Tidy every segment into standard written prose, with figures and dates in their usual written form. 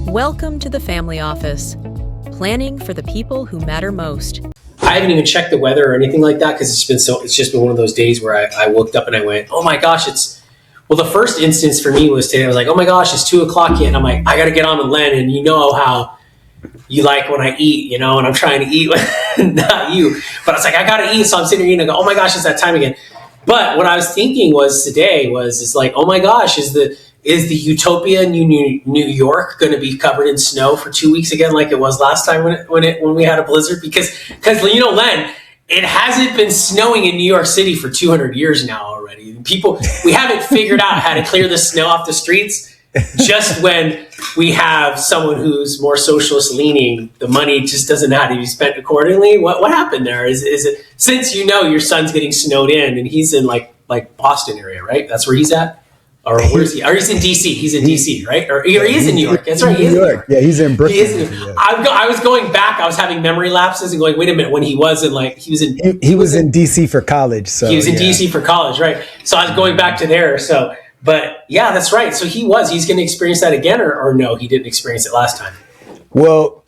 Welcome to the Family Office, planning for the people who matter most. I haven't even checked the weather or anything like that because it's just been one of those days where I woke up and I went, oh my gosh, the first instance for me was today. I was like, oh my gosh, it's 2:00 yet. And I'm like, I got to get on with Len. And you know how you like when I eat, and I'm trying to eat, not you. But I was like, I got to eat. So I'm sitting here eating and I go, oh my gosh, it's that time again. But what I was thinking it's like, oh my gosh, is the Utopia New York going to be covered in snow for 2 weeks again, like it was last time when we had a blizzard? Because Len, it hasn't been snowing in New York City for 200 years now already. We haven't figured out how to clear the snow off the streets. Just when we have someone who's more socialist leaning, the money just doesn't have to be spent accordingly. What happened there? Is it since your son's getting snowed in and he's in like Boston area, right? That's where he's at. Or where's he? Or he's in DC. He's in DC, right? Or he is in New York. That's right. He is in New York. Yeah, he's in Brooklyn. I was going back. I was having memory lapses and going, wait a minute. When he was in he was in DC for college. So he was in DC for college, right? So I was going back to there. So, but yeah, that's right. So he's going to experience that again, or no? He didn't experience it last time. Well,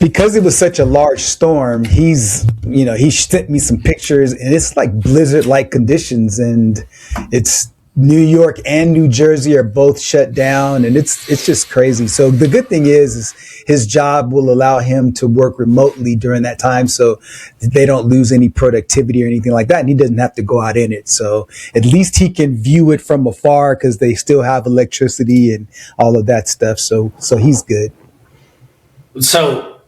because it was such a large storm, he sent me some pictures, and it's like blizzard-like conditions, and it's New York and New Jersey are both shut down, and it's just crazy. So the good thing is his job will allow him to work remotely during that time, so they don't lose any productivity or anything like that, and he doesn't have to go out in it. So at least he can view it from afar because they still have electricity and all of that stuff. So he's good. So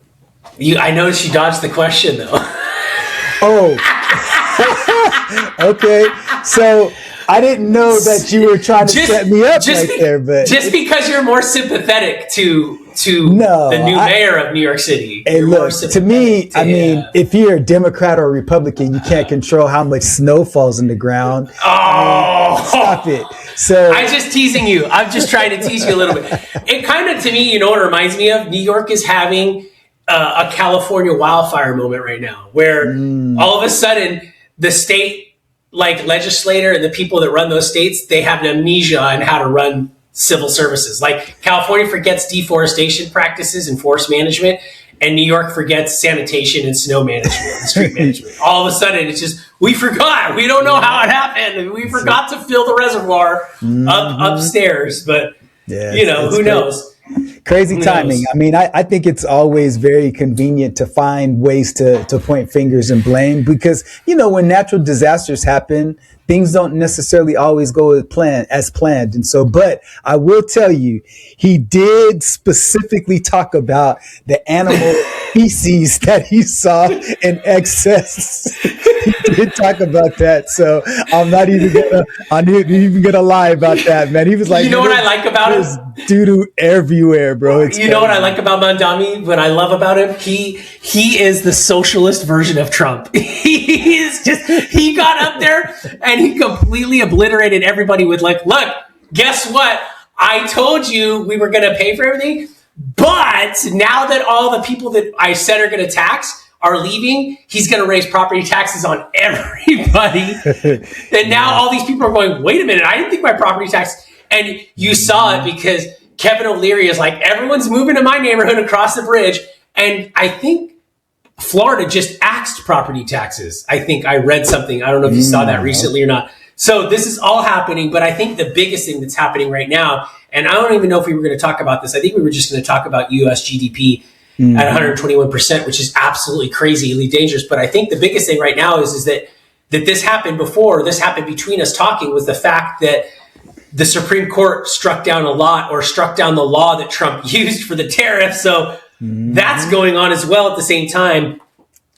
I noticed you dodged the question though. Oh, okay. So I didn't know that you were trying to set me up there, but just because you're more sympathetic to the new mayor of New York City. Hey, look, to me, if you're a Democrat or a Republican, you can't control how much snow falls in the ground. Oh, stop it! So I'm just teasing you. I'm just trying to tease you a little bit. It kind of, to me, what it reminds me of? New York is having a California wildfire moment right now, where all of a sudden the state, like legislator and the people that run those states, they have an amnesia on how to run civil services. Like California forgets deforestation practices and forest management, and New York forgets sanitation and snow management and street management. All of a sudden, it's just, we forgot. We don't know how it happened. We forgot to fill the reservoir upstairs. But, who knows? Crazy timing. I mean, I think it's always very convenient to find ways to point fingers and blame because, when natural disasters happen, things don't necessarily always go as planned. And so, but I will tell you, he did specifically talk about the animal feces that he saw in excess. He did talk about that. So I'm not even gonna lie about that, man. He was like, what I like about him? There's doo-doo everywhere, bro. It's crazy. What I like about Mandami, what I love about him, he is the socialist version of Trump. He got up there and he completely obliterated everybody with look, guess what? I told you we were going to pay for everything, but now that all the people that I said are going to tax are leaving, he's going to raise property taxes on everybody. And now all these people are going, wait a minute, I didn't think my property tax. And you saw it because Kevin O'Leary is like, everyone's moving to my neighborhood across the bridge. And I think Florida just axed property taxes. I think I read something. I don't know if you saw that recently or not. So this is all happening, but I think the biggest thing that's happening right now, and I don't even know if we were going to talk about this. I think we were just going to talk about U.S. GDP at 121%, which is absolutely crazily dangerous. But I think the biggest thing right now is that this happened before. This happened between us talking was the fact that the Supreme Court struck down the law that Trump used for the tariffs. So that's going on as well at the same time,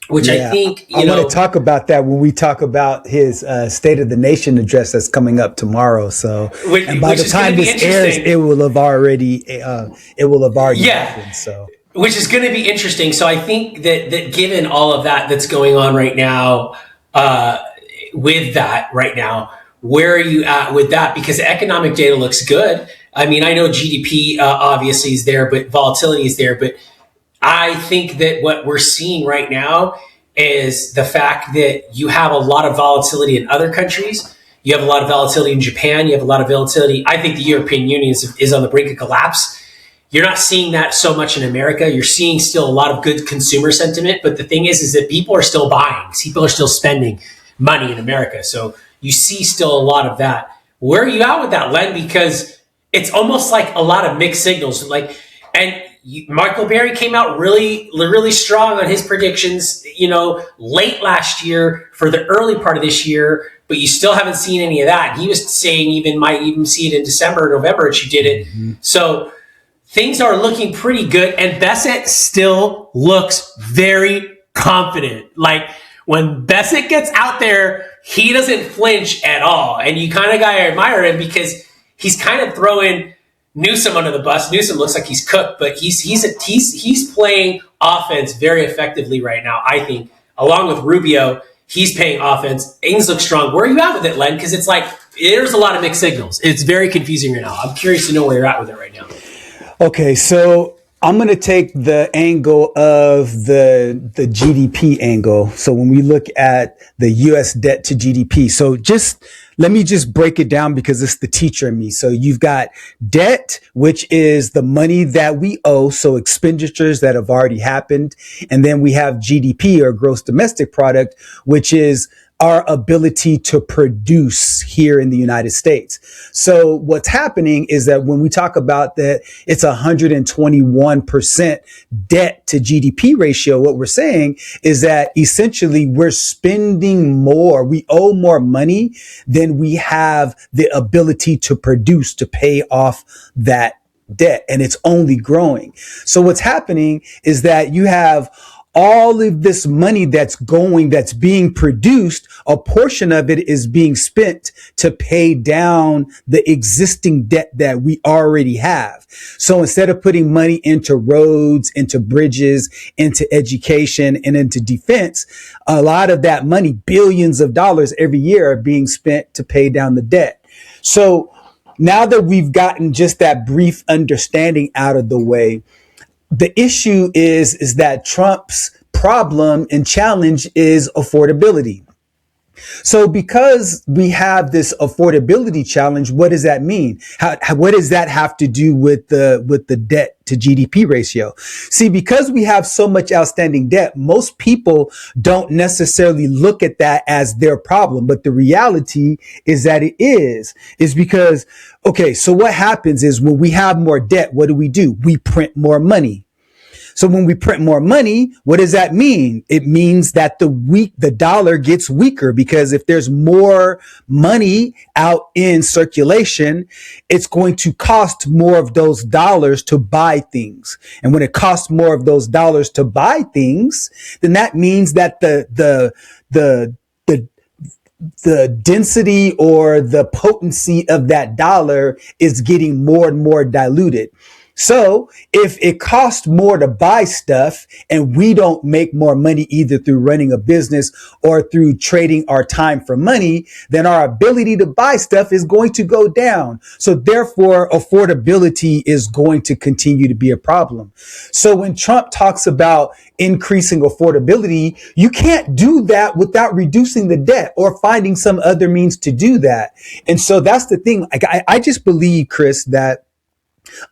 which I think, I want to talk about that when we talk about his State of the Nation address that's coming up tomorrow. So, and by the time this airs, it will have already happened. So, which is going to be interesting. So I think that given all of that's going on right now, with that right now, where are you at with that? Because the economic data looks good. I mean, I know GDP obviously is there, but volatility is there. But I think that what we're seeing right now is the fact that you have a lot of volatility in other countries. You have a lot of volatility in Japan. You have a lot of volatility. I think the European Union is on the brink of collapse. You're not seeing that so much in America. You're seeing still a lot of good consumer sentiment, but the thing is that people are still buying. People are still spending money in America. So you see still a lot of that. Where are you at with that, Len? Because it's almost like a lot of mixed signals. Michael Berry came out really, really strong on his predictions, late last year for the early part of this year, but you still haven't seen any of that. He was saying might even see it in December or November if you did it. Mm-hmm. So things are looking pretty good, and Bessent still looks very confident. Like when Bessent gets out there, he doesn't flinch at all. And you kind of gotta admire him because he's kind of throwing Newsom under the bus. Newsom looks like he's cooked, but he's playing offense very effectively right now, I think. Along with Rubio, he's playing offense. Things look strong. Where are you at with it, Len? Because it's like there's a lot of mixed signals. It's very confusing right now. I'm curious to know where you're at with it right now. Okay, so I'm going to take the angle of the GDP angle. So when we look at the U.S. debt to GDP, so let me break it down because it's the teacher in me. So you've got debt, which is the money that we owe, so expenditures that have already happened. And then we have GDP, or gross domestic product, which is our ability to produce here in the United States. So what's happening is that when we talk about that, it's 121% debt to GDP ratio. What we're saying is that essentially we're spending more. We owe more money than we have the ability to produce to pay off that debt. And it's only growing. So what's happening is that you have all of this money that's being produced, a portion of it is being spent to pay down the existing debt that we already have. So instead of putting money into roads, into bridges, into education, and into defense, a lot of that money, billions of dollars every year, are being spent to pay down the debt. So now that we've gotten just that brief understanding out of the way, the issue is that Trump's problem and challenge is affordability. So because we have this affordability challenge, what does that mean? What does that have to do with the debt to GDP ratio? See, because we have so much outstanding debt, most people don't necessarily look at that as their problem. But the reality is that it is because, okay, so what happens is when we have more debt, what do? We print more money. So when we print more money, what does that mean? It means that the dollar gets weaker, because if there's more money out in circulation, it's going to cost more of those dollars to buy things. And when it costs more of those dollars to buy things, then that means that the density or the potency of that dollar is getting more and more diluted. So if it costs more to buy stuff and we don't make more money either through running a business or through trading our time for money, then our ability to buy stuff is going to go down. So therefore, affordability is going to continue to be a problem. So when Trump talks about increasing affordability, you can't do that without reducing the debt or finding some other means to do that. And so that's the thing. I just believe, Chris, that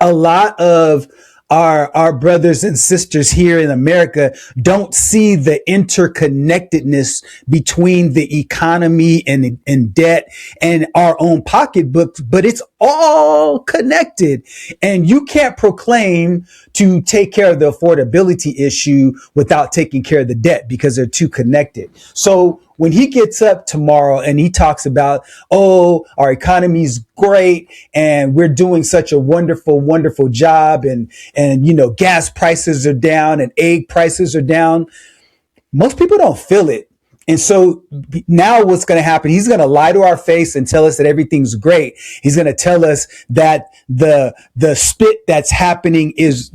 a lot of our brothers and sisters here in America don't see the interconnectedness between the economy and debt and our own pocketbooks, but it's all connected. And you can't proclaim to take care of the affordability issue without taking care of the debt, because they're too connected. So when he gets up tomorrow and he talks about, oh, our economy's great and we're doing such a wonderful, wonderful job, and gas prices are down and egg prices are down, most people don't feel it. And so now what's going to happen? He's going to lie to our face and tell us that everything's great. He's going to tell us that the spit that's happening is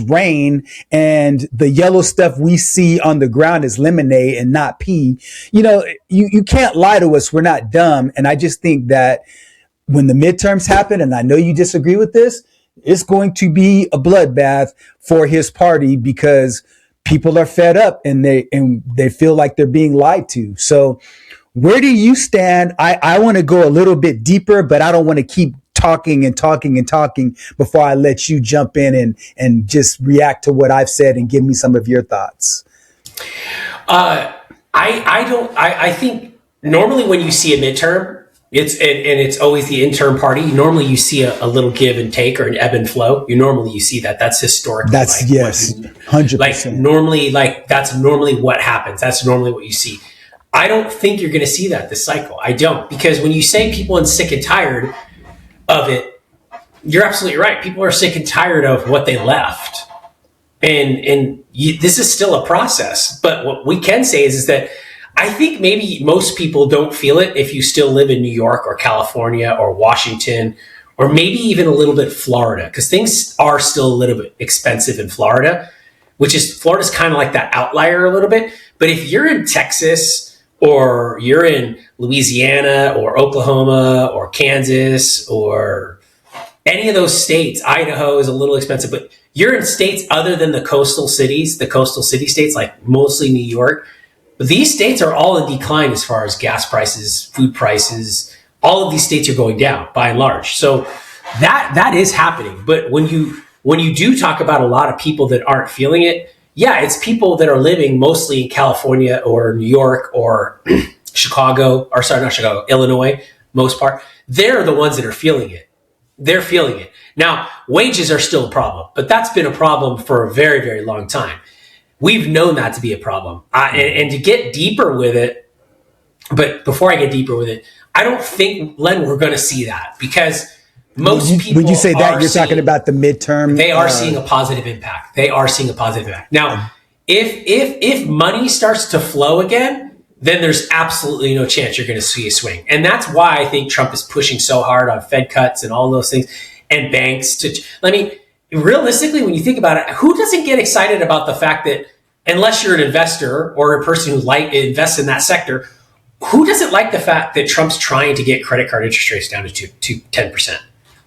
rain, and the yellow stuff we see on the ground is lemonade and not pee. You can't lie to us. We're not dumb. And I just think that when the midterms happen, and I know you disagree with this, it's going to be a bloodbath for his party, because people are fed up and they feel like they're being lied to. So where do you stand? I want to go a little bit deeper, but I don't want to keep talking and talking and talking before I let you jump in and just react to what I've said and give me some of your thoughts. I think normally when you see a midterm, it's always the interim party. Normally you see a little give and take or an ebb and flow. You see that. That's historically. That's like yes, 100%. Like normally, like that's normally what happens. That's normally what you see. I don't think you're going to see that this cycle. I don't, because when you say people are sick and tired of it, you're absolutely right. People are sick and tired of what they left, and this is still a process. But what we can say is that I think maybe most people don't feel it if you still live in New York or California or Washington or maybe even a little bit Florida, because things are still a little bit expensive in Florida, Florida's kind of like that outlier a little bit. But if you're in Texas or you're in Louisiana or Oklahoma or Kansas or any of those states, Idaho is a little expensive, but you're in states other than the coastal city states, like mostly New York. These states are all in decline as far as gas prices, food prices. All of these states are going down by and large. So that is happening. But when you do talk about a lot of people that aren't feeling it, yeah, it's people that are living mostly in California or New York or Illinois, most part. They're the ones that are feeling it. They're feeling it. Now, wages are still a problem, but that's been a problem for a very, very long time. We've known that to be a problem. And to get deeper with it, but before I get deeper with it, I don't think, Len, we're going to see that, because most people. When you say that, you're talking about the midterm. They are seeing a positive impact. Now, if money starts to flow again, then there's absolutely no chance you're going to see a swing. And that's why I think Trump is pushing so hard on Fed cuts and all those things and banks realistically, when you think about it, who doesn't get excited about the fact that, unless you're an investor or a person who invests in that sector, who doesn't like the fact that Trump's trying to get credit card interest rates down to 10%?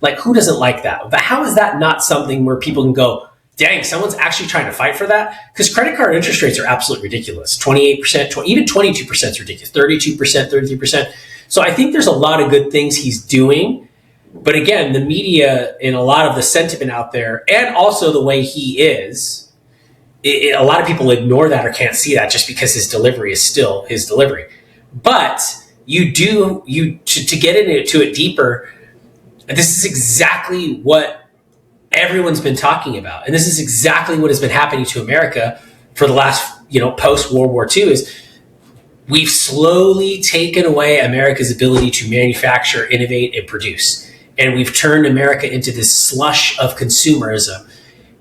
Like, who doesn't like that? But how is that not something where people can go, dang, someone's actually trying to fight for that? Because credit card interest rates are absolutely ridiculous. 28%, even 22% is ridiculous. 32%, 33%. So I think there's a lot of good things he's doing. But again, the media and a lot of the sentiment out there, and also the way he is, a lot of people ignore that or can't see that just because his delivery is still his delivery. But to get into it deeper, this is exactly what everyone's been talking about. And this is exactly what has been happening to America for the last, post World War II, is we've slowly taken away America's ability to manufacture, innovate, and produce. And we've turned America into this slush of consumerism.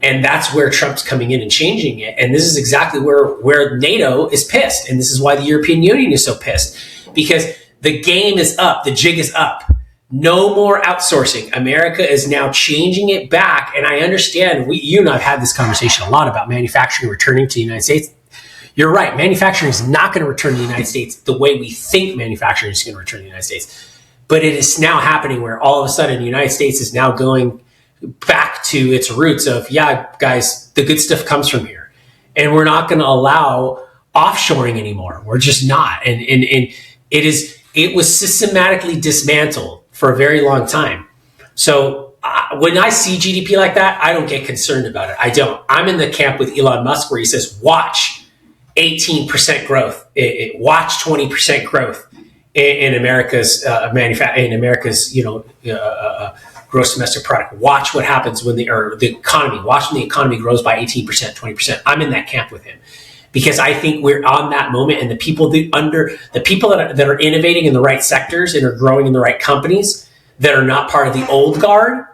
And that's where Trump's coming in and changing it. And this is exactly where NATO is pissed. And this is why the European Union is so pissed, because the game is up. The jig is up. No more outsourcing. America is now changing it back. And I understand, you and I have had this conversation a lot about manufacturing returning to the United States. You're right. Manufacturing is not going to return to the United States the way we think manufacturing is going to return to the United States. But it is now happening where all of a sudden the United States is now going back to its roots of, yeah, guys, the good stuff comes from here. And we're not going to allow offshoring anymore. We're just not. And it was systematically dismantled for a very long time. So when I see GDP like that, I don't get concerned about it. I don't. I'm in the camp with Elon Musk where he says, watch 18% growth, watch 20% growth in America's gross domestic product. Watch what happens when the economy. Watch when the economy grows by 18%, 20%. I'm in that camp with him, because I think we're on that moment, and the people that are innovating in the right sectors and are growing in the right companies that are not part of the old guard,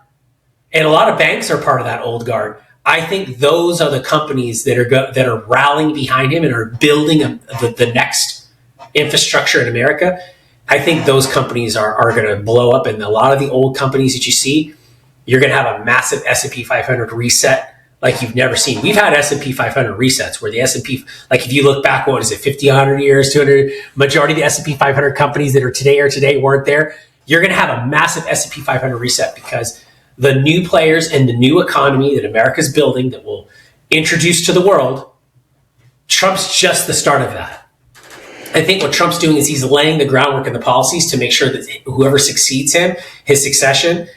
and a lot of banks are part of that old guard. I think those are the companies that are rallying behind him and are building the next infrastructure in America. I think those companies are going to blow up, and a lot of the old companies that you see, you're going to have a massive S&P 500 reset like you've never seen. We've had S&P 500 resets where the S&P, like if you look back, what is it, 50, 100 years, 200, majority of the S&P 500 companies that are today weren't there. You're going to have a massive S&P 500 reset because the new players and the new economy that America's building that will introduce to the world, Trump's just the start of that. I think what Trump's doing is he's laying the groundwork and the policies to make sure that whoever succeeds him, his succession,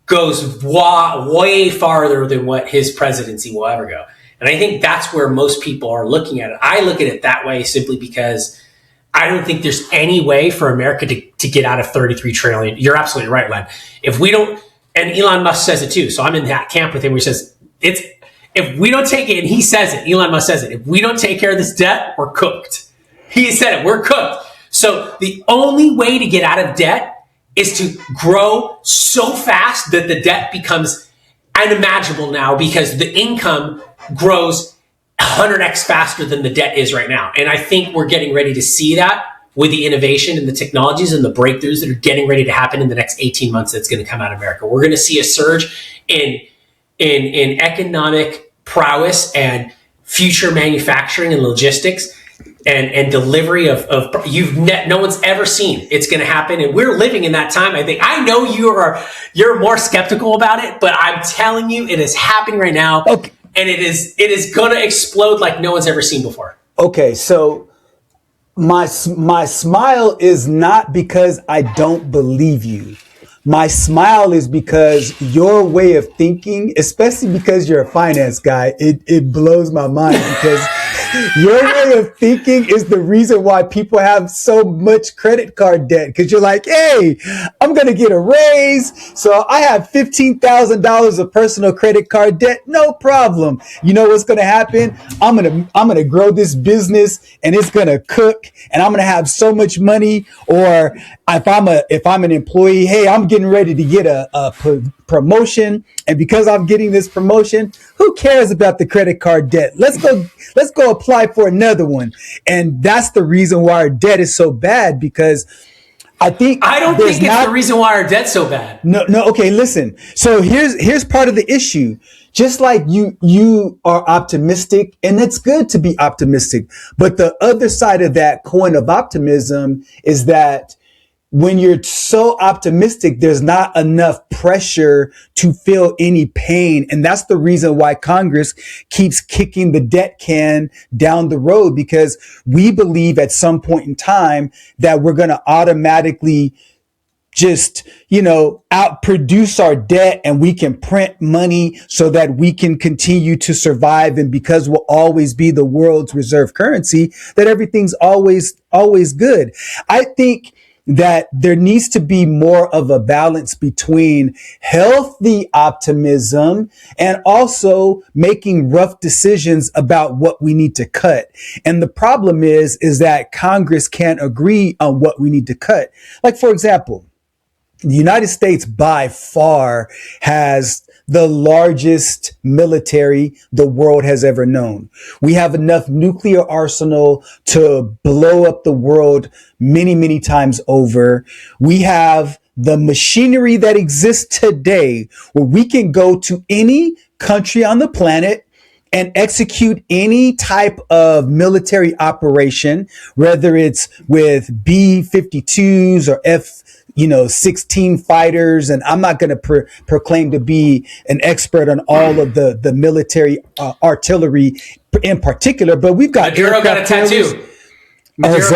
goes way farther than what his presidency will ever go. And I think that's where most people are looking at it. I look at it that way simply because I don't think there's any way for America to get out of 33 trillion. You're absolutely right, Len. If we don't, and Elon Musk says it too, so I'm in that camp with him where he says, if we don't take it, and he says it, Elon Musk says it, if we don't take care of this debt, we're cooked. He said it, we're cooked. So the only way to get out of debt is to grow so fast that the debt becomes unimaginable now, because the income grows 100x faster than the debt is right now. And I think we're getting ready to see that with the innovation and the technologies and the breakthroughs that are getting ready to happen in the next 18 months that's going to come out of America. We're going to see a surge in economic prowess and future manufacturing and logistics and delivery of no one's ever seen. It's going to happen, and we're living in that time. I know you're more skeptical about it, but I'm telling you, it is happening right now, okay. And it is going to explode like no one's ever seen before. Okay, so my smile is not because I don't believe you. My smile is because your way of thinking, especially because you're a finance guy, it blows my mind because your way of thinking is the reason why people have so much credit card debt. Because you're like, hey, I'm going to get a raise. So I have $15,000 of personal credit card debt. No problem. You know what's going to happen? I'm going to grow this business and it's going to cook and I'm going to have so much money. Or if I'm an employee, hey, I'm getting ready to get a promotion. And because I'm getting this promotion, who cares about the credit card debt? Let's go apply for another one. And that's the reason why our debt is so bad, because I don't think it's the reason why our debt's so bad. No. Okay, listen. So here's part of the issue. Just like you are optimistic, and it's good to be optimistic. But the other side of that coin of optimism is that when you're so optimistic, there's not enough pressure to feel any pain. And that's the reason why Congress keeps kicking the debt can down the road, because we believe at some point in time that we're going to automatically just, outproduce our debt and we can print money so that we can continue to survive. And because we'll always be the world's reserve currency, that everything's always good. I think that there needs to be more of a balance between healthy optimism and also making rough decisions about what we need to cut. And the problem is that Congress can't agree on what we need to cut. Like, for example, the United States by far has the largest military the world has ever known. We have enough nuclear arsenal to blow up the world many, many times over. We have the machinery that exists today where we can go to any country on the planet and execute any type of military operation, whether it's with B-52s or F-16 fighters. And I'm not going to proclaim to be an expert on all of the military artillery in particular, but we've got Maduro got a tattoo. Maduro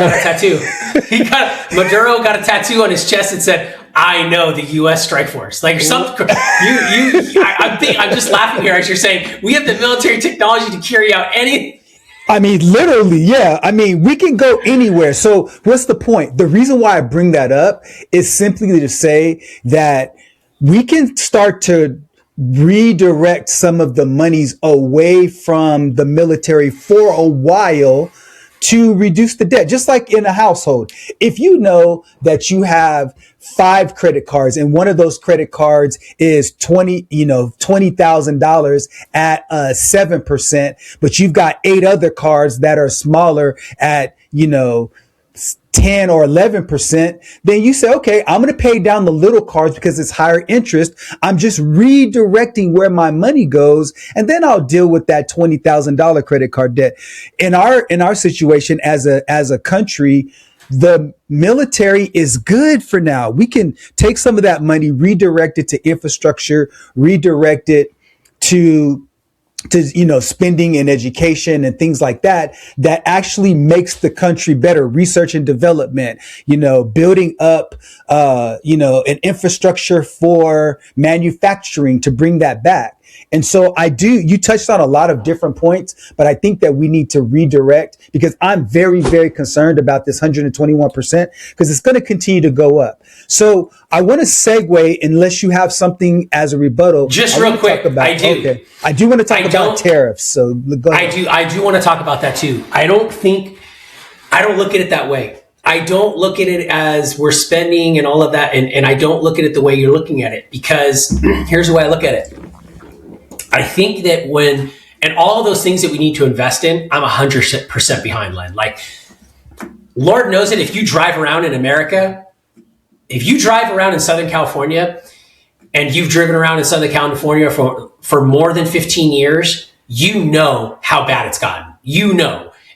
got a tattoo on his chest that said, "I know the U.S. Strike Force." Like something. I'm just laughing here as you're saying we have the military technology to carry out any. I mean, literally, yeah. I mean, we can go anywhere. So what's the point? The reason why I bring that up is simply to say that we can start to redirect some of the monies away from the military for a while to reduce the debt, just like in a household. If you know that you have 5 credit cards and one of those credit cards is $20,000 at 7%, but you've got 8 other cards that are smaller at, 10 or 11%, then you say, okay, I'm going to pay down the little cards because it's higher interest. I'm just redirecting where my money goes. And then I'll deal with that $20,000 credit card debt. In our situation as a country, the military is good for now. We can take some of that money, redirect it to infrastructure, redirect it to to, spending in education and things like that, that actually makes the country better. Research and development, building up, an infrastructure for manufacturing to bring that back. And so you touched on a lot of different points, but I think that we need to redirect, because I'm very, very concerned about this 121%, because it's going to continue to go up. So I want to segue, unless you have something as a rebuttal. Just real quick, I do. Okay. I do want to talk about tariffs. So go ahead. I do want to talk about that too. I don't look at it that way. I don't look at it as we're spending and all of that. And I don't look at it the way you're looking at it, because here's the way I look at it. I think that and all of those things that we need to invest in, I'm 100% behind, Len. Like, Lord knows it, if you drive around in America, if you drive around in Southern California, and you've driven around in Southern California for more than 15 years, you know how bad it's gotten.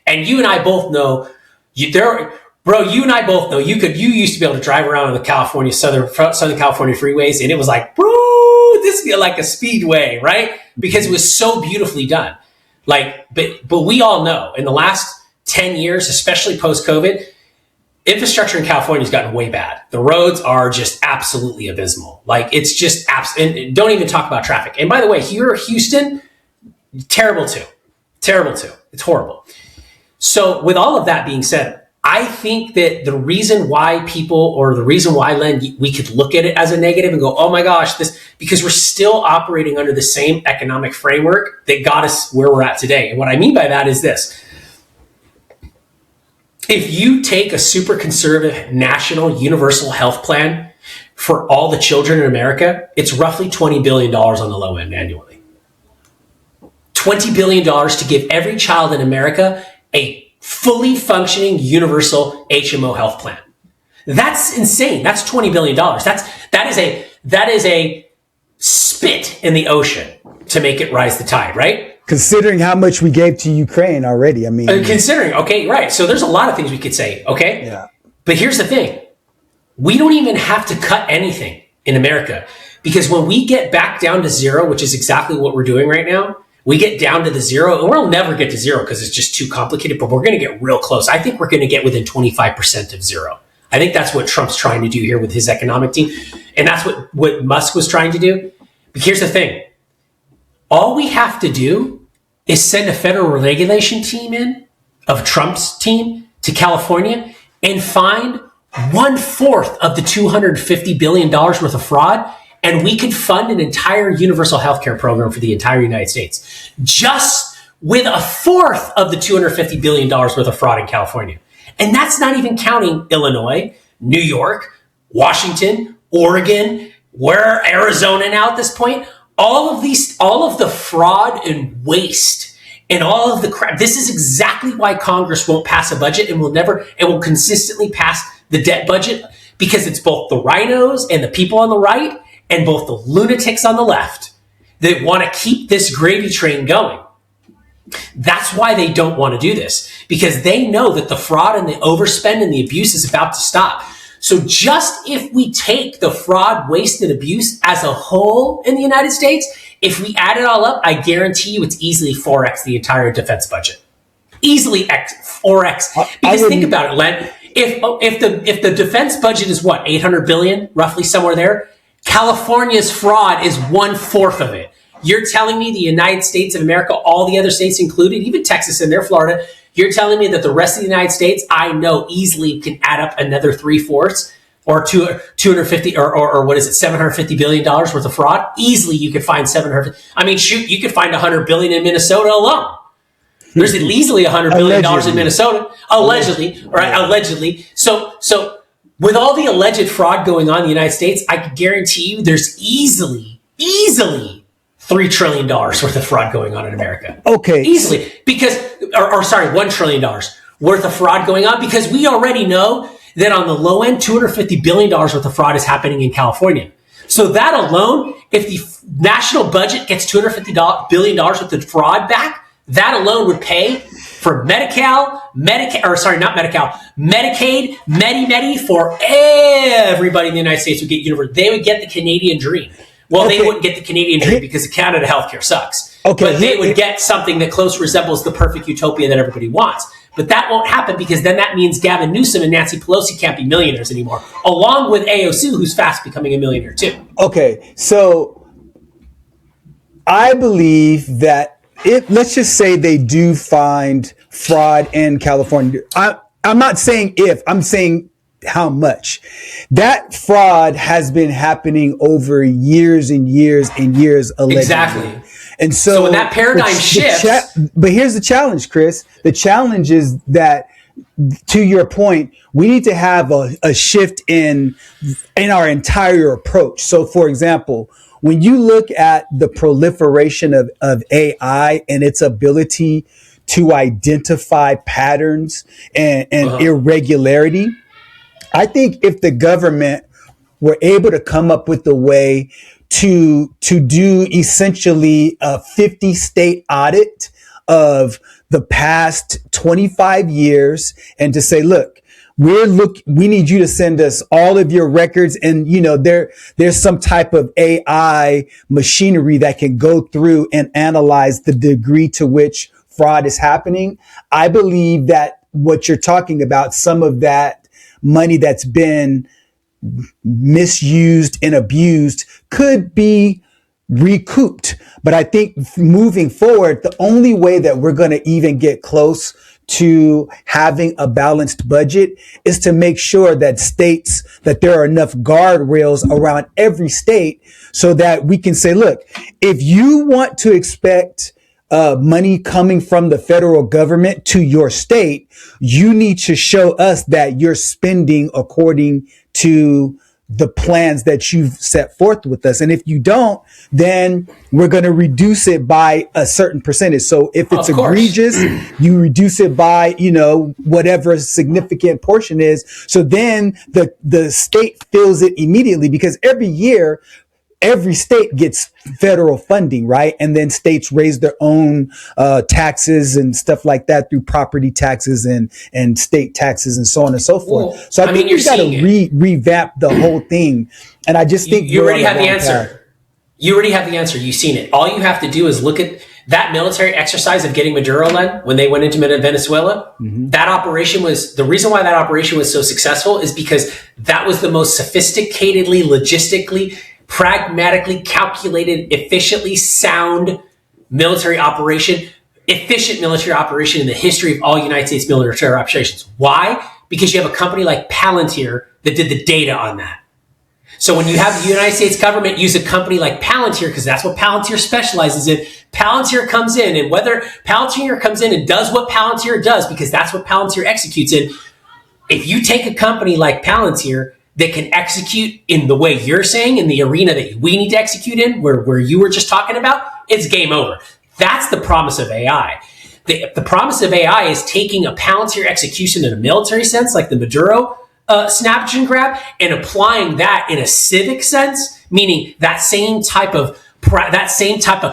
And you and I both know, you and I both know, you used to be able to drive around on the Southern California freeways, and it was like, bro, this feels like a speedway, right? Because it was so beautifully done. Like, but we all know in the last 10 years, especially post-COVID, infrastructure in California has gotten way bad. The roads are just absolutely abysmal. Like, it's just and don't even talk about traffic. And by the way, here, Houston, terrible too. It's horrible. So with all of that being said, I think that the reason why Len, we could look at it as a negative and go, oh my gosh, because we're still operating under the same economic framework that got us where we're at today. And what I mean by that is this. If you take a super conservative national universal health plan for all the children in America, it's roughly $20 billion on the low end annually. $20 billion to give every child in America a fully functioning universal HMO health plan. That's insane. That's $20 billion. That is a spit in the ocean to make it rise the tide, right? Considering how much we gave to Ukraine already. I mean, okay, right. So there's a lot of things we could say, okay? Yeah. But here's the thing. We don't even have to cut anything in America, because when we get back down to zero, which is exactly what we're doing right now, we get down to the zero, and we'll never get to zero because it's just too complicated, but we're going to get real close. I think we're going to get within 25% of zero. I think that's what Trump's trying to do here with his economic team. And that's what Musk was trying to do. But here's the thing. All we have to do is send a federal regulation team in of Trump's team to California and find 1/4 of the $250 billion worth of fraud, and we could fund an entire universal healthcare program for the entire United States, just with 1/4 of the $250 billion worth of fraud in California. And that's not even counting Illinois, New York, Washington, Oregon, Arizona now at this point. All of the fraud and waste and all of the crap. This is exactly why Congress won't pass a budget and will consistently pass the debt budget, because it's both the rhinos and the people on the right and both the lunatics on the left that want to keep this gravy train going. That's why they don't want to do this, because they know that the fraud and the overspend and the abuse is about to stop. So just if we take the fraud, waste, and abuse as a whole in the United States, if we add it all up, I guarantee you it's easily 4x the entire defense budget. Easily 4x. Because think about it, Len. If the defense budget is what, 800 billion, roughly somewhere there, California's fraud is 1/4 of it. You're telling me the United States of America, all the other states included, even Texas and their Florida, you're telling me that the rest of the United States, I know easily can add up another 3/4 or 250 or what is it, $750 billion worth of fraud? Easily you could find 700. I mean, shoot, you could find 100 billion in Minnesota alone. There's easily $100 billion in Minnesota, allegedly, right? Allegedly. So with all the alleged fraud going on in the United States, I can guarantee you there's easily $3 trillion worth of fraud going on in America. Okay. Easily. Because, $1 trillion worth of fraud going on, because we already know that on the low end, $250 billion worth of fraud is happening in California. So that alone, if the national budget gets $250 billion worth of fraud back, that alone would pay for Medicaid, Medi for everybody in the United States would get universal. They would get the Canadian dream. Well, they wouldn't get the Canadian dream because Canada healthcare sucks. but they would get something that close resembles the perfect utopia that everybody wants. But that won't happen because then that means Gavin Newsom and Nancy Pelosi can't be millionaires anymore, along with AOC, who's fast becoming a millionaire too. Okay, so I believe that let's just say they do find fraud in California. I'm not saying if, I'm saying how much. That fraud has been happening over years and years and years, allegedly. Exactly. And so when that paradigm shifts. But here's the challenge, Chris. The challenge is that, to your point, we need to have a shift in our entire approach. So, for example, when you look at the proliferation of AI and its ability to identify patterns and irregularity, I think if the government were able to come up with a way to do essentially a 50 state audit of the past 25 years and to say, look, we need you to send us all of your records. And, there's some type of AI machinery that can go through and analyze the degree to which fraud is happening. I believe that what you're talking about, some of that money that's been misused and abused could be recouped. But I think moving forward, the only way that we're going to even get close to having a balanced budget is to make sure that there are enough guardrails around every state so that we can say, look, if you want to expect money coming from the federal government to your state, you need to show us that you're spending according to the plans that you've set forth with us. And if you don't, then we're going to reduce it by a certain percentage. So if it's egregious, you reduce it by, whatever significant portion is. So then the state feels it immediately because every year, every state gets federal funding, right? And then states raise their own taxes and stuff like that through property taxes and state taxes and so on and so forth. Well, so I think you got to revamp the whole thing. And I just think you already have the answer. You already have the answer. You've seen it. All you have to do is look at that military exercise of getting Maduro led when they went into Venezuela. Mm-hmm. That operation the reason why that operation was so successful is because that was the most sophisticatedly, logistically, pragmatically calculated, efficiently sound military operation, efficient military operation in the history of all United States military operations. Why? Because you have a company like Palantir that did the data on that. So when you have the United States government use a company like Palantir, because that's what Palantir specializes in, Palantir comes in, and whether Palantir comes in and does what Palantir does, because that's what Palantir executes in, if you take a company like Palantir that can execute in the way you're saying, in the arena that we need to execute in, where you were just talking about, it's game over. That's the promise of AI. The promise of AI is taking a Palantir execution in a military sense, like the Maduro snatch and grab, and applying that in a civic sense, meaning that same type of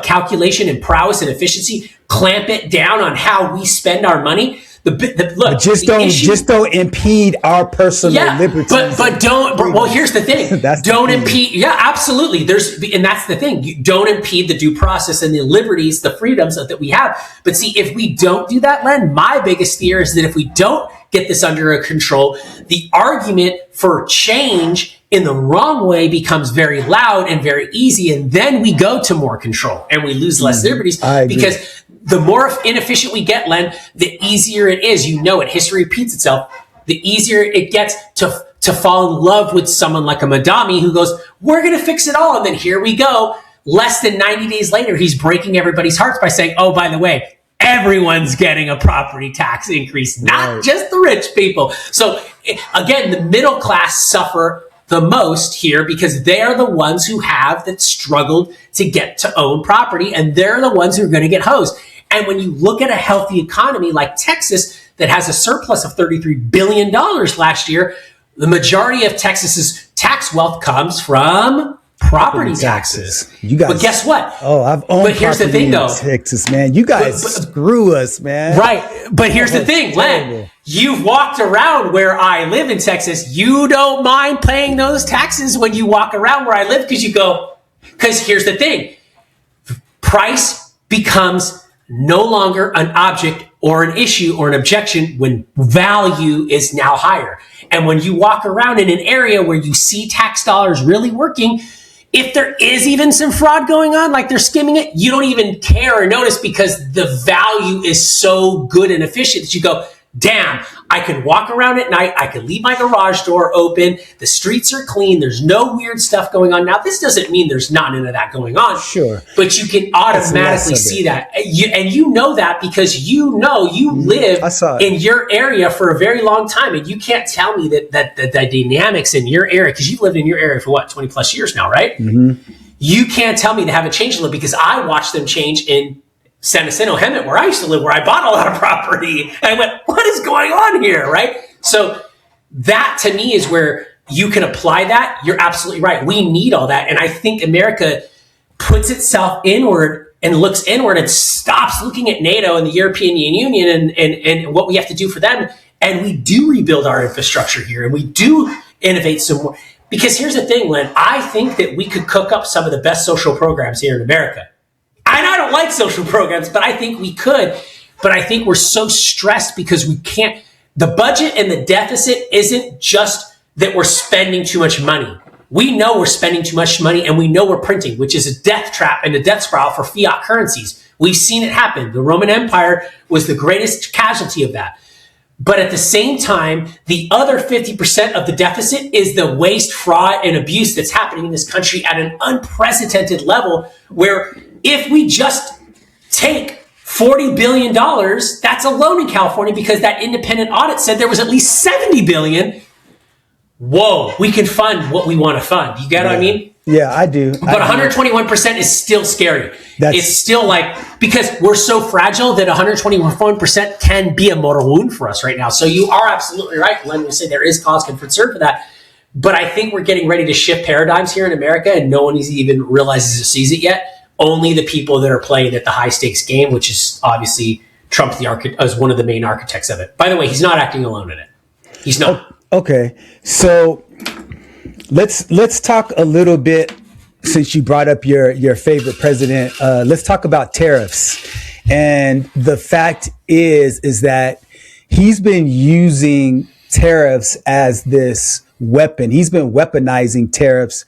calculation and prowess and efficiency, clamp it down on how we spend our money. Look, just don't impede our personal liberties. But don't. Well, here's the thing. Don't impede. Yeah, absolutely. And that's the thing. You don't impede the due process and the liberties, the freedoms that we have. But see, if we don't do that, Len, my biggest fear is that if we don't get this under control, the argument for change in the wrong way becomes very loud and very easy, and then we go to more control and we lose less liberties because the more inefficient we get, Len, the easier it is. History repeats itself. The easier it gets to fall in love with someone like a Madami who goes, we're going to fix it all. And then here we go. Less than 90 days later, he's breaking everybody's hearts by saying, oh, by the way, everyone's getting a property tax increase, not just the rich people. So again, the middle class suffer the most here because they're the ones who that struggled to get to own property, and they're the ones who are going to get hosed. And when you look at a healthy economy like Texas that has a surplus of $33 billion last year, the majority of Texas's tax wealth comes from property taxes. You guys, but guess what? Oh, I've owned but here's the thing, though. Texas, man. You guys screw us, man. Right. But here's the thing, Len. You've walked around where I live in Texas. You don't mind paying those taxes when you walk around where I live because here's the thing. Price becomes no longer an object or an issue or an objection when value is now higher. And when you walk around in an area where you see tax dollars really working, if there is even some fraud going on, like they're skimming it, you don't even care or notice because the value is so good and efficient that you go, damn, I can walk around at night. I can leave my garage door open. The streets are clean. There's no weird stuff going on. Now, this doesn't mean there's not none of that going on. Sure. But you can automatically see that. And you know that because you live in your area for a very long time. And you can't tell me that the dynamics in your area, because you've lived in your area for 20 plus years now, right? Mm-hmm. You can't tell me they haven't changed a little because I watched them change in San Jacinto, Hemet, where I used to live, where I bought a lot of property. And I went, what is going on here, right? So that, to me, is where you can apply that. You're absolutely right. We need all that. And I think America puts itself inward and looks inward and stops looking at NATO and the European Union and what we have to do for them. And we do rebuild our infrastructure here, and we do innovate some more. Because here's the thing, Len, I think that we could cook up some of the best social programs here in America. And I don't like social programs, but I think we could. But I think we're so stressed because we can't. The budget and the deficit isn't just that we're spending too much money. We know we're spending too much money, and we know we're printing, which is a death trap and a death spiral for fiat currencies. We've seen it happen. The Roman Empire was the greatest casualty of that. But at the same time, the other 50% of the deficit is the waste, fraud, and abuse that's happening in this country at an unprecedented level, where if we just take $40 billion, that's a loan in California because that independent audit said there was at least $70 billion. Whoa, we can fund what we want to fund. You get what I mean? Yeah, I do. But 121% is still scary. It's still like, because we're so fragile that 121% can be a mortal wound for us right now. So you are absolutely right, Len, we say there is cause for concern for that. But I think we're getting ready to shift paradigms here in America, and no one even realizes or sees it yet. Only the people that are playing at the high stakes game, which is obviously Trump as one of the main architects of it. By the way, he's not acting alone in it. He's not. Okay, so let's talk a little bit, since you brought up your favorite president. Let's talk about tariffs. And the fact is that he's been using tariffs as this weapon. He's been weaponizing tariffs,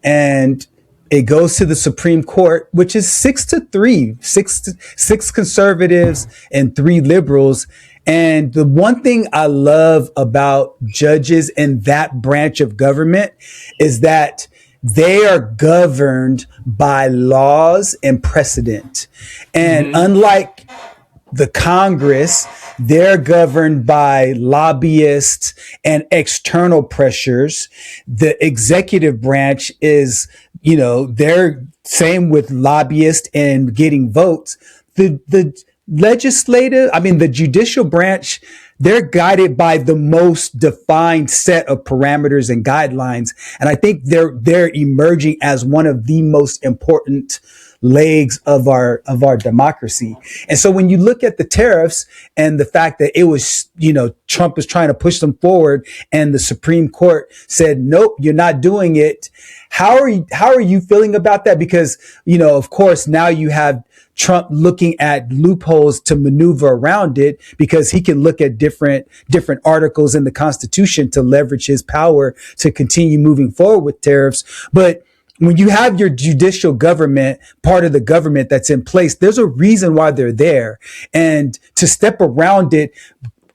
and it goes to the Supreme Court, which is 6-3, six conservatives and 3 liberals. And the one thing I love about judges in that branch of government is that they are governed by laws and precedent. And unlike the Congress, they're governed by lobbyists and external pressures. The executive branch is, they're same with lobbyists and getting votes. The judicial branch, they're guided by the most defined set of parameters and guidelines. And I think they're emerging as one of the most important legs of our democracy. And so when you look at the tariffs and the fact that it was, Trump was trying to push them forward and the Supreme Court said, nope, you're not doing it. How are you feeling about that? Because, of course, now you have Trump looking at loopholes to maneuver around it, because he can look at different articles in the Constitution to leverage his power to continue moving forward with tariffs. But when you have your judicial government, part of the government that's in place, there's a reason why they're there. And to step around it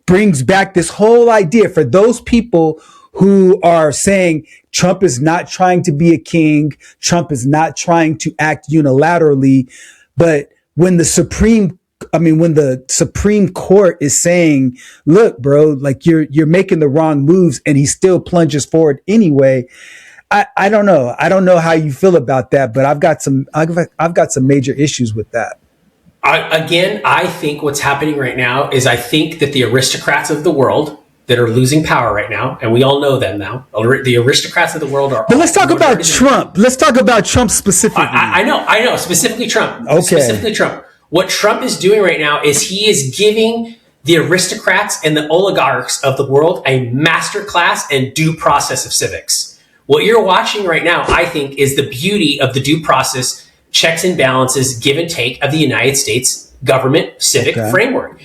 brings back this whole idea for those people who are saying Trump is not trying to be a king. Trump is not trying to act unilaterally. But when the Supreme Court is saying, look, bro, like you're making the wrong moves, and he still plunges forward anyway. I don't know. I don't know how you feel about that, but I've got some major issues with that. I think what's happening right now is I think that the aristocrats of the world that are losing power right now, and we all know them now, the aristocrats of the world are... But let's talk about Trump. Let's talk about Trump specifically. I know, specifically Trump. Okay. Specifically Trump. What Trump is doing right now is he is giving the aristocrats and the oligarchs of the world a masterclass and due process of civics. What you're watching right now, I think, is the beauty of the due process checks and balances, give and take of the United States government civic framework.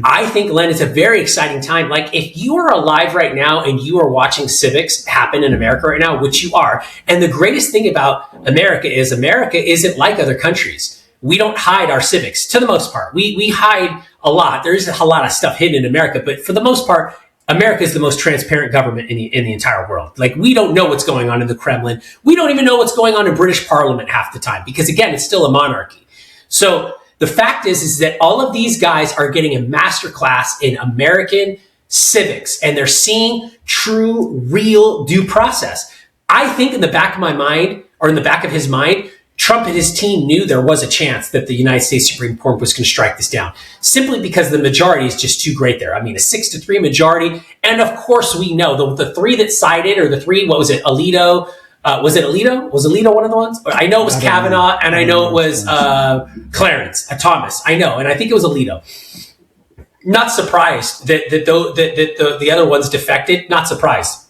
I think, Len, it's a very exciting time. Like, if you are alive right now and you are watching civics happen in America right now, which you are, and the greatest thing about America isn't like other countries. We don't hide our civics, to the most part. We hide a lot. There is a lot of stuff hidden in America, but for the most part, America is the most transparent government in the entire world. Like, we don't know what's going on in the Kremlin. We don't even know what's going on in British Parliament half the time, because again, it's still a monarchy. So the fact is that all of these guys are getting a masterclass in American civics, and they're seeing true, real due process. I think in the back of my mind, or in the back of his mind, Trump and his team knew there was a chance that the United States Supreme Court was going to strike this down, simply because the majority is just too great there. I mean, a 6-3 majority. And of course, we know the three that sided, or the three, what was it, Alito? Was it Alito? Was Alito one of the ones? I know it was Kavanaugh, and I know it was Clarence, Thomas. I know, and I think it was Alito. Not surprised that the other ones defected. Not surprised.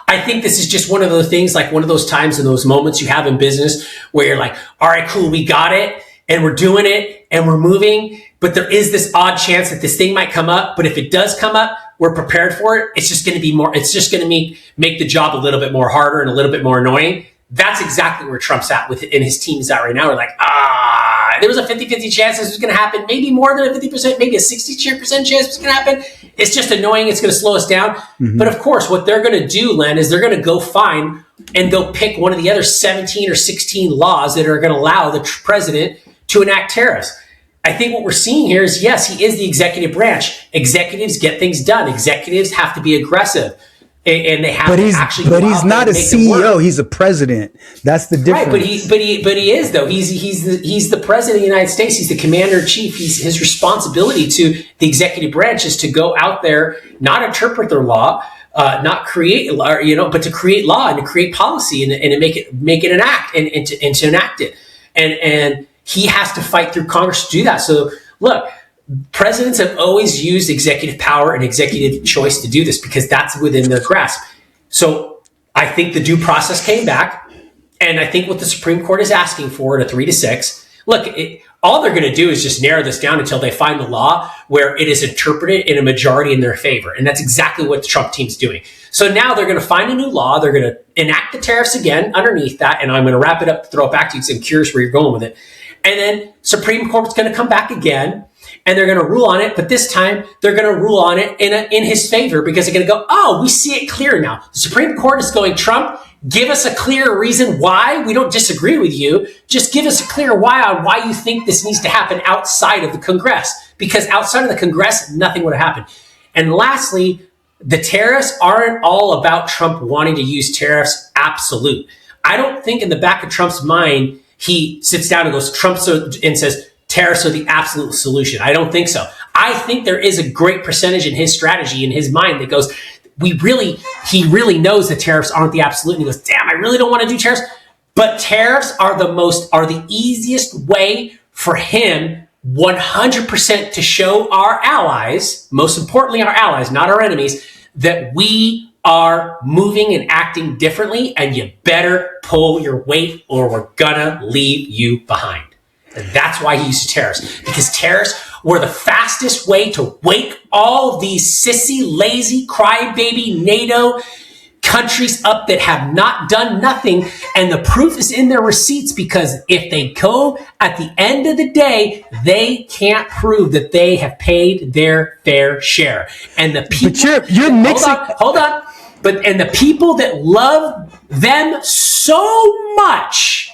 I think this is just one of those things, like one of those times and those moments you have in business where you're like, all right, cool, we got it, and we're doing it, and we're moving, but there is this odd chance that this thing might come up. But if it does come up, we're prepared for it. It's just going to be more, it's just going to make the job a little bit more harder and a little bit more annoying. That's exactly where Trump's at with it, and his team's at right now. We're like, there was a 50-50 chance this was going to happen. Maybe more than a 50%, maybe a 60% chance it's going to happen. It's just annoying. It's going to slow us down. But of course, what they're going to do, Len, is they're going to go find, and they'll pick one of the other 17 or 16 laws that are going to allow the president to enact tariffs. I think what we're seeing here is, yes, he is the executive branch. Executives get things done. Executives have to be aggressive. And they have to actually. But he's not a CEO. He's a president. That's the difference. Right, but he is though. He's the president of the United States. He's the commander in chief. His responsibility to the executive branch is to go out there, not interpret their law, not create law, but to create law and to create policy and to make it an act and to enact it. And he has to fight through Congress to do that. So look. Presidents have always used executive power and executive choice to do this because that's within their grasp. So I think the due process came back, and I think what the Supreme Court is asking for at a 3-6, look, all they're going to do is just narrow this down until they find the law where it is interpreted in a majority in their favor. And that's exactly what the Trump team's doing. So now they're going to find a new law. They're going to enact the tariffs again underneath that. And I'm going to wrap it up, throw it back to you because I'm curious where you're going with it. And then Supreme Court's going to come back again. And they're going to rule on it, but this time they're going to rule on it in his favor because they're going to go, oh, we see it clear now. The Supreme Court is going, Trump, give us a clear reason why we don't disagree with you. Just give us a clear why on why you think this needs to happen outside of the Congress, because outside of the Congress, nothing would have happened. And lastly, the tariffs aren't all about Trump wanting to use tariffs absolute. I don't think in the back of Trump's mind, he sits down and goes, and says, tariffs are the absolute solution. I don't think so. I think there is a great percentage in his strategy, in his mind, that goes, he really knows that tariffs aren't the absolute. And he goes, damn, I really don't want to do tariffs. But tariffs are the easiest way for him 100% to show our allies, most importantly our allies, not our enemies, that we are moving and acting differently, and you better pull your weight or we're gonna leave you behind. And that's why he used tariffs, because tariffs were the fastest way to wake all these sissy, lazy, crybaby NATO countries up that have not done nothing. And the proof is in their receipts, because if they go at the end of the day, they can't prove that they have paid their fair share. And the people, but you're mixing. Hold on. And the people that love them so much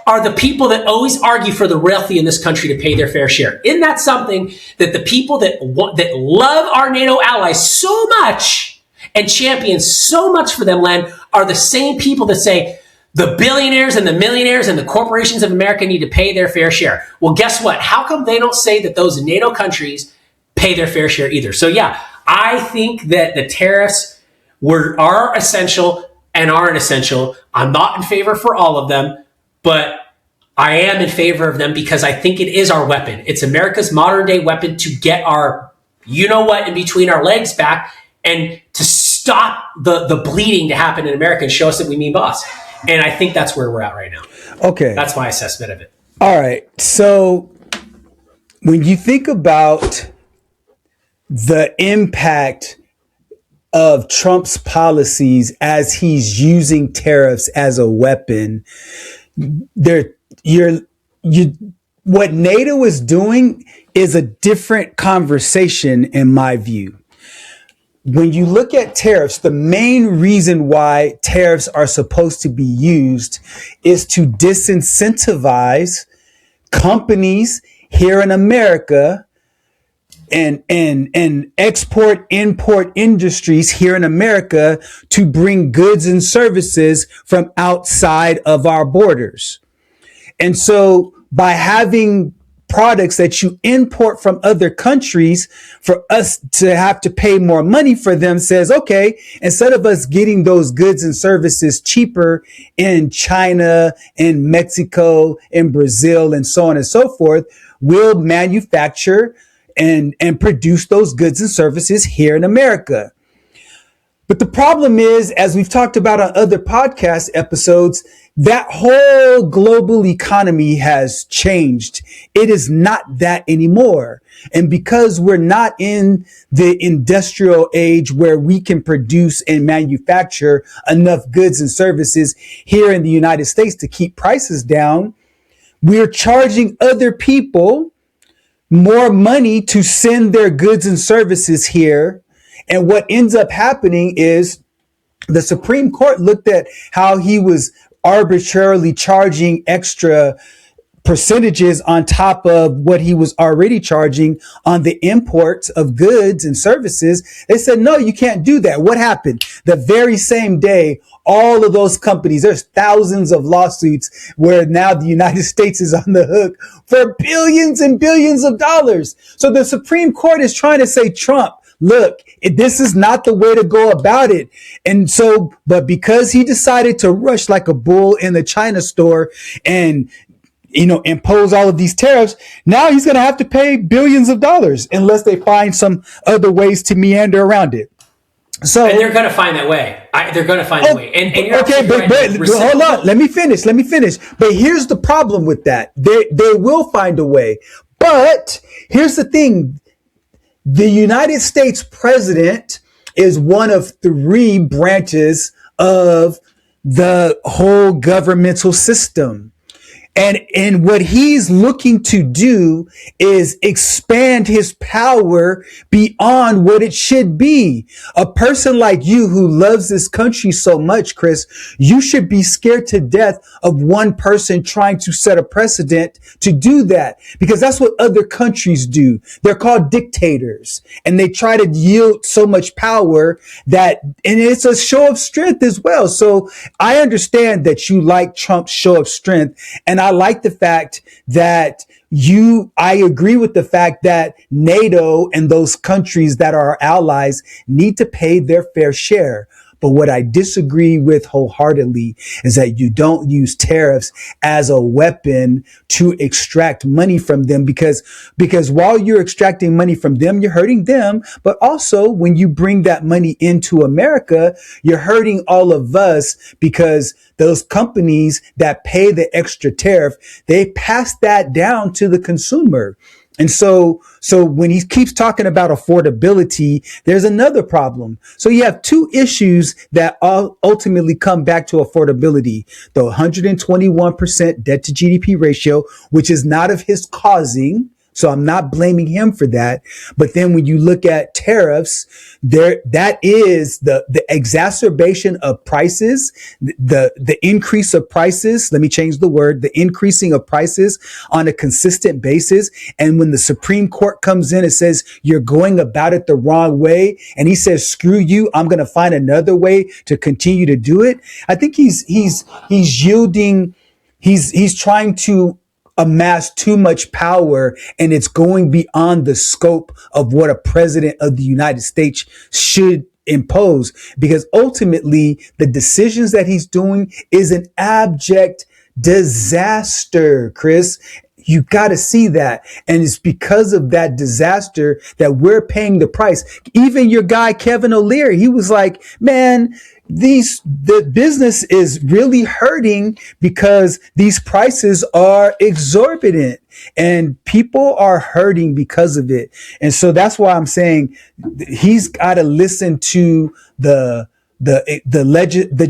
are the people that always argue for the wealthy in this country to pay their fair share. Isn't that something, that the people that love our NATO allies so much and champion so much for them, Len, are the same people that say the billionaires and the millionaires and the corporations of America need to pay their fair share? Well, guess what? How come they don't say that those NATO countries pay their fair share either? So yeah, I think that the tariffs are essential and aren't essential. I'm not in favor for all of them, but I am in favor of them because I think it is our weapon. It's America's modern day weapon to get our, in between our legs back, and to stop the bleeding to happen in America and show us that we mean boss. And I think that's where we're at right now. Okay. That's my assessment of it. All right. So when you think about the impact of Trump's policies as he's using tariffs as a weapon, there you what NATO is doing is a different conversation in my view. When you look at tariffs, the main reason why tariffs are supposed to be used is to disincentivize companies here in America and export import industries here in America to bring goods and services from outside of our borders. And so by having products that you import from other countries for us to have to pay more money for them says, okay, instead of us getting those goods and services cheaper in China, in Mexico, in Brazil, and so on and so forth, we'll manufacture and produce those goods and services here in America. But the problem is, as we've talked about on other podcast episodes, that whole global economy has changed. It is not that anymore. And because we're not in the industrial age where we can produce and manufacture enough goods and services here in the United States to keep prices down, we're charging other people more money to send their goods and services here. And what ends up happening is the Supreme Court looked at how he was arbitrarily charging extra percentages on top of what he was already charging on the imports of goods and services. They said, no, you can't do that. What happened? The very same day, all of those companies, there's thousands of lawsuits where now the United States is on the hook for billions and billions of dollars. So the Supreme Court is trying to say, Trump, look, this is not the way to go about it. And so, but because he decided to rush like a bull in the China store and, impose all of these tariffs, now he's going to have to pay billions of dollars unless they find some other ways to meander around it. So, and they're going to find that way. They're going to find a way. And you're okay, but hold on. Let me finish. But here's the problem with that. They will find a way. But here's the thing. The United States president is one of three branches of the whole governmental system. And what he's looking to do is expand his power beyond what it should be. A person like you who loves this country so much, Chris, you should be scared to death of one person trying to set a precedent to do that, because that's what other countries do. They're called dictators, and they try to yield so much power and it's a show of strength as well. So I understand that you like Trump's show of strength, and I like the fact that I agree with the fact that NATO and those countries that are our allies need to pay their fair share. But what I disagree with wholeheartedly is that you don't use tariffs as a weapon to extract money from them, because while you're extracting money from them, you're hurting them. But also when you bring that money into America, you're hurting all of us, because those companies that pay the extra tariff, they pass that down to the consumer. And so when he keeps talking about affordability, there's another problem. So you have two issues that all ultimately come back to affordability. The 121% debt to GDP ratio, which is not of his causing. So I'm not blaming him for that. But then when you look at tariffs, that is the exacerbation of prices, the increase of prices. Let me change the word, the increasing of prices on a consistent basis. And when the Supreme Court comes in and says, you're going about it the wrong way, and he says, screw you, I'm going to find another way to continue to do it. I think he's yielding, he's trying to amass too much power, and it's going beyond the scope of what a president of the United States should impose, because ultimately the decisions that he's doing is an abject disaster, Chris. You got to see that. And it's because of that disaster that we're paying the price. Even your guy, Kevin O'Leary, he was like, man, the business is really hurting because these prices are exorbitant and people are hurting because of it. And so that's why I'm saying he's got to listen to the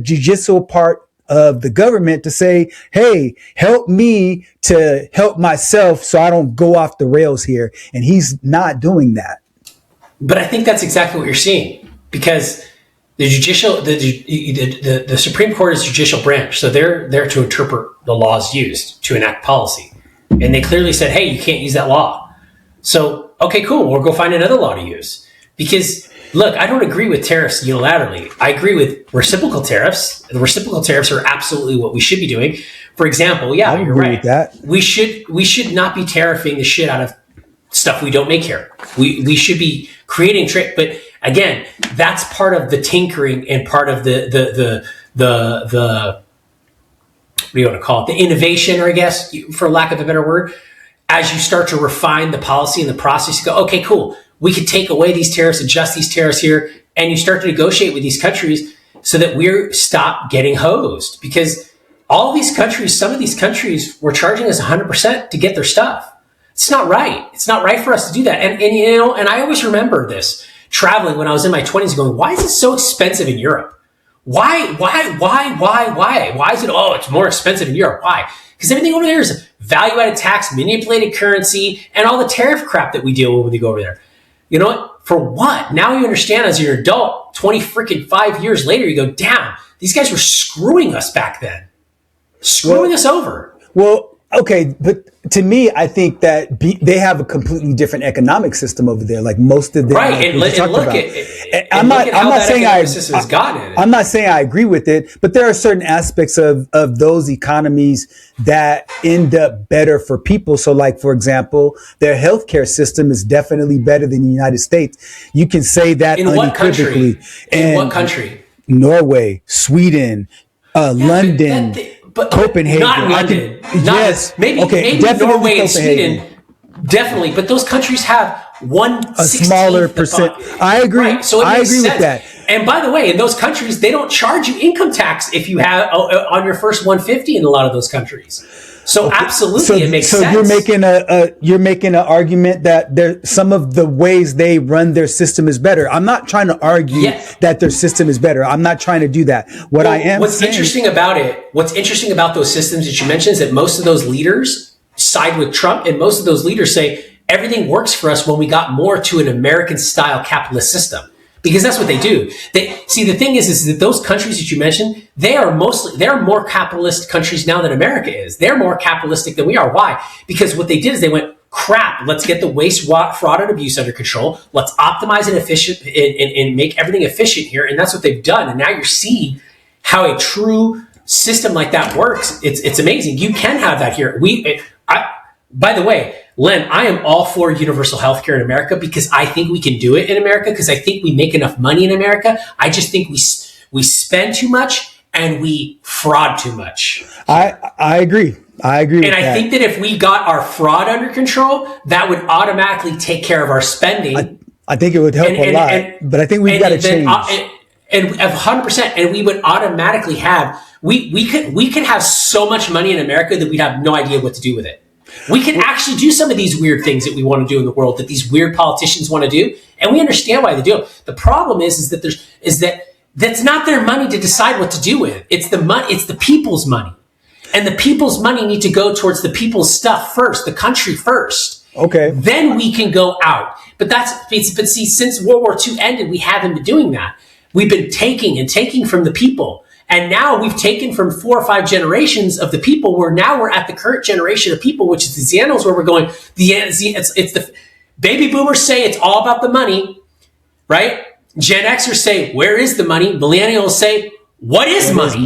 judicial part of the government to say, hey, help me to help myself so I don't go off the rails here. And he's not doing that. But I think that's exactly what you're seeing, because the Supreme Court is judicial branch. So they're there to interpret the laws used to enact policy. And they clearly said, hey, you can't use that law. So, okay, cool. We'll go find another law to use. Because, look, I don't agree with tariffs unilaterally. I agree with reciprocal tariffs. The reciprocal tariffs are absolutely what we should be doing. For example, yeah, you're right. That. We should not be tariffing the shit out of stuff we don't make here. We should be creating trade. But again, that's part of the tinkering and part of the what do you want to call it? The innovation, or I guess, for lack of a better word, as you start to refine the policy and the process, you go, okay, cool. We could take away these tariffs, adjust these tariffs here, and you start to negotiate with these countries so that we stop getting hosed. Because all these countries, some of these countries were charging us 100% to get their stuff. It's not right. It's not right for us to do that. And you know, and I always remember this traveling when I was in my 20s going, why is it so expensive in Europe? Why is it, oh, it's more expensive in Europe? Why? Because everything over there is value-added tax, manipulated currency, and all the tariff crap that we deal with when we go over there. You know what? For what? Now you understand as you're an adult, 5 years later, you go, damn, these guys were screwing us back then. Screwing us over. Well, okay, but to me, I think that they have a completely different economic system over there. Like most of them, right? And look at I'm not saying I agree with it, but there are certain aspects of those economies that end up better for people. So, like for example, their healthcare system is definitely better than the United States. You can say that unequivocally. In what country? Norway, Sweden, London. But Copenhagen, not London. Maybe Norway and Sweden, definitely. But those countries have a smaller percent. I agree. Right? So I agree with that. And by the way, in those countries, they don't charge you income tax if you have on your first 150 in a lot of those countries. So absolutely, it makes sense. So you're making an argument that some of the ways they run their system is better. I'm not trying to argue that their system is better. I'm not trying to do that. What's interesting about those systems that you mentioned is that most of those leaders side with Trump, and most of those leaders say everything works for us when we got more to an American-style capitalist system. Because that's what they do. The thing is that those countries that you mentioned, they're more capitalist countries now than America is. They're more capitalistic than we are. Why? Because what they did is they went, crap, let's get the waste, fraud, and abuse under control. Let's optimize and efficient and make everything efficient here. And that's what they've done. And now you're seeing how a true system like that works. It's amazing. You can have that here. By the way, Len, I am all for universal health care in America because I think we can do it in America, because I think we make enough money in America. I just think we spend too much and we fraud too much. I agree. I agree with that. And I think that if we got our fraud under control, that would automatically take care of our spending. I think it would help a lot, but I think we've got to change. And 100%, and we would automatically have, we could have so much money in America that we'd have no idea what to do with it. We can actually do some of these weird things that we want to do in the world, that these weird politicians want to do, and we understand why they do it. The problem is that that's not their money to decide what to do with. It's the people's money, and the people's money need to go towards the people's stuff first, the country first. Okay. Then we can go out. But see, since World War II ended, we haven't been doing that. We've been taking from the people. And now we've taken from 4 or 5 generations of the people, where now we're at the current generation of people, which is the Xennials, where we're going, it's the baby boomers say it's all about the money, right? Gen Xers say, where is the money? Millennials say, what is money?